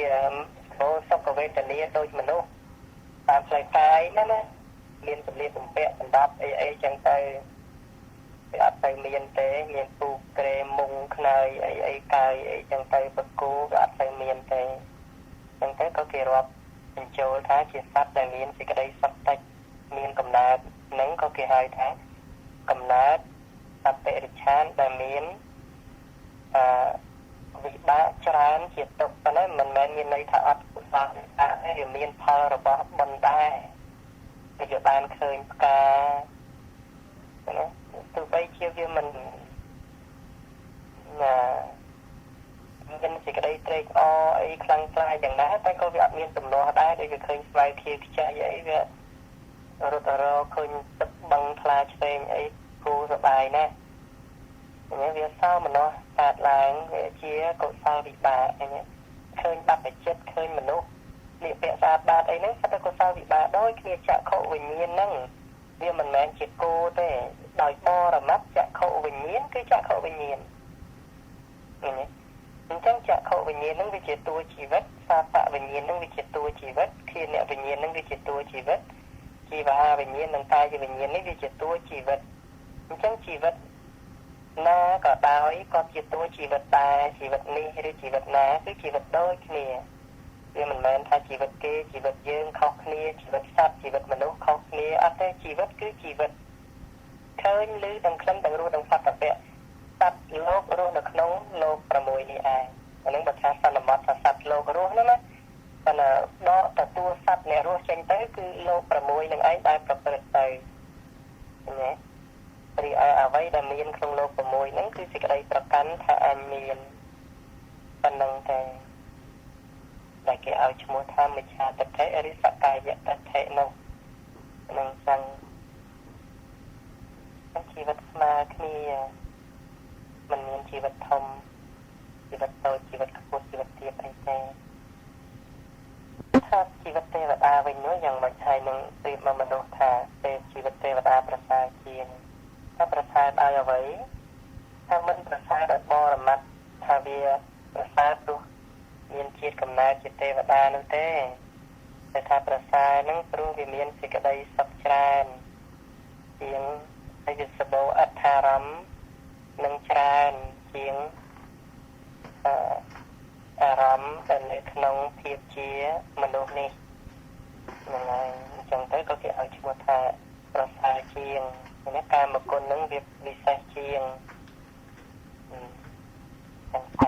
សុខវេទនាដូចមនុស្សតាមផ្លូវកាយណាមានសម្លៀកបំពាក់សម្រាប់អីចឹងទៅវាអត់ទៅមានទេមានពូកក្រែមុងខ្នើយអីកាយអីចឹងទៅបកគោក៏អត់ទៅមានទេចឹងទៅក៏គេរាប់បញ្ចូលថាជាសត្វដែលមានសេចក្តីសុខតិចមានកំណើតហ្នឹងក៏គេហៅថាកំណើតសត្វបរិច្ឆានដែលមានវិបាកច្រើនជាទុក្ខប៉ុន្តែមិនមែនមានន័យថាអត់គុសលទេវាមានផលរបស់បុណ្យដែរវាបានឃើញផ្កាណាទោះបីជាវាមិនមានសេចក្តីត្រេកអរអីខ្លាំងក្លាយ៉ាងណាតែក៏វាអត់មានទំនាស់ដែរដូចវាឃើញស្វាយខៀវខ្ចីអីវារត់រកឃើញទឹកបឹងថ្លាឆ្វេងអីគូសបាយណាស់វាសោមនស្សកើតឡើងវាជាកុសលវិបាកឃើញបព្វជិតឃើញមនុស្សនេះពាក្យស្អាតបាតអីហ្នឹងស្អាតកុសលវិបាកដោយគ្នាចក្ខុវិញ្ញាណហ្នឹងវាមិនមែនជាគោទេដោយបរមត្តចក្ខុវិញ្ញាណគឺចក្ខុវិញ្ញាណអញ្ចឹងចក្ខុវិញ្ញាណហ្នឹងវាជាតួជីវិតសាបវិញ្ញាណហ្នឹងវាជាតួជីវិតធានវិញ្ញាណហ្នឹងវាជាតួជីវិតជីវហាវិញ្ញាណនិងកាយវិញ្ញាណនេះវាជាតួជីវិតអញ្ចឹងជីវិត ណាក៏ដោយក៏ជាតួជីវិតដែរជីវិតនេះឬជីវិតណាគឺជីវិតដូចគ្នាវាមិនមែនថាជីវិតគេជីវិតយើងខុសគ្នាជីវិតសត្វជីវិតមនុស្សខុសគ្នាអត់ទេជីវិតគឺជីវិតឃើញឬទាំងខ្លឹមទាំងរស់ទាំងសត្វតពៈសត្វលោករស់នៅក្នុងលោក6នេះឯងអានឹងបើថាសន្មតថាសត្វលោករស់ហ្នឹងណាប៉ុន្តែដកទទួលសត្វអ្នករស់ចេញទៅគឺលោក6នឹងឯងដែលប្រព្រឹត្តទៅណារីឯអ្វីដែលមានក្នុងលោក6ហ្នឹងគឺសេចក្តីប្រកាន់ថាអញមានប៉ុណ្ណឹងតែដែលគេឲ្យឈ្មោះថាមិច្ឆាទិដ្ឋិឬសក្កាយទិដ្ឋិនោះនឹងចឹងជីវិតស្មើគ្នាមិនមានជីវិតធំជីវិតតូចជីវិតខ្ពស់ជីវិតទាបអីទេថាជីវិតទេវតាវិញនោះយ៉ាងម៉េចហើយនឹងប្រៀបមកមនុស្សថាទេជីវិតទេវតាប្រសើរជាងថាប្រសើរដោយអ្វីថាមិនប្រសើរដោយបរមត្ថថាវាប្រសើរព្រោះមានជាតិកំណើតជាទេវតានោះទេតែថាប្រសើរហ្នឹងព្រោះវាមានសេចក្តីសុខច្រើនជាងហើយវាសបោអត្ថារម្មណ៍នឹងច្រើនជាងអារម្មណ៍ដែលនៅក្នុងភាពជាមនុស្សនេះហ្នឹងហើយអញ្ចឹងទៅក៏គេឲ្យឈ្មោះថាប្រសើរជាងណាកាមគុណហ្នឹងវាពិសេសជាងចឹង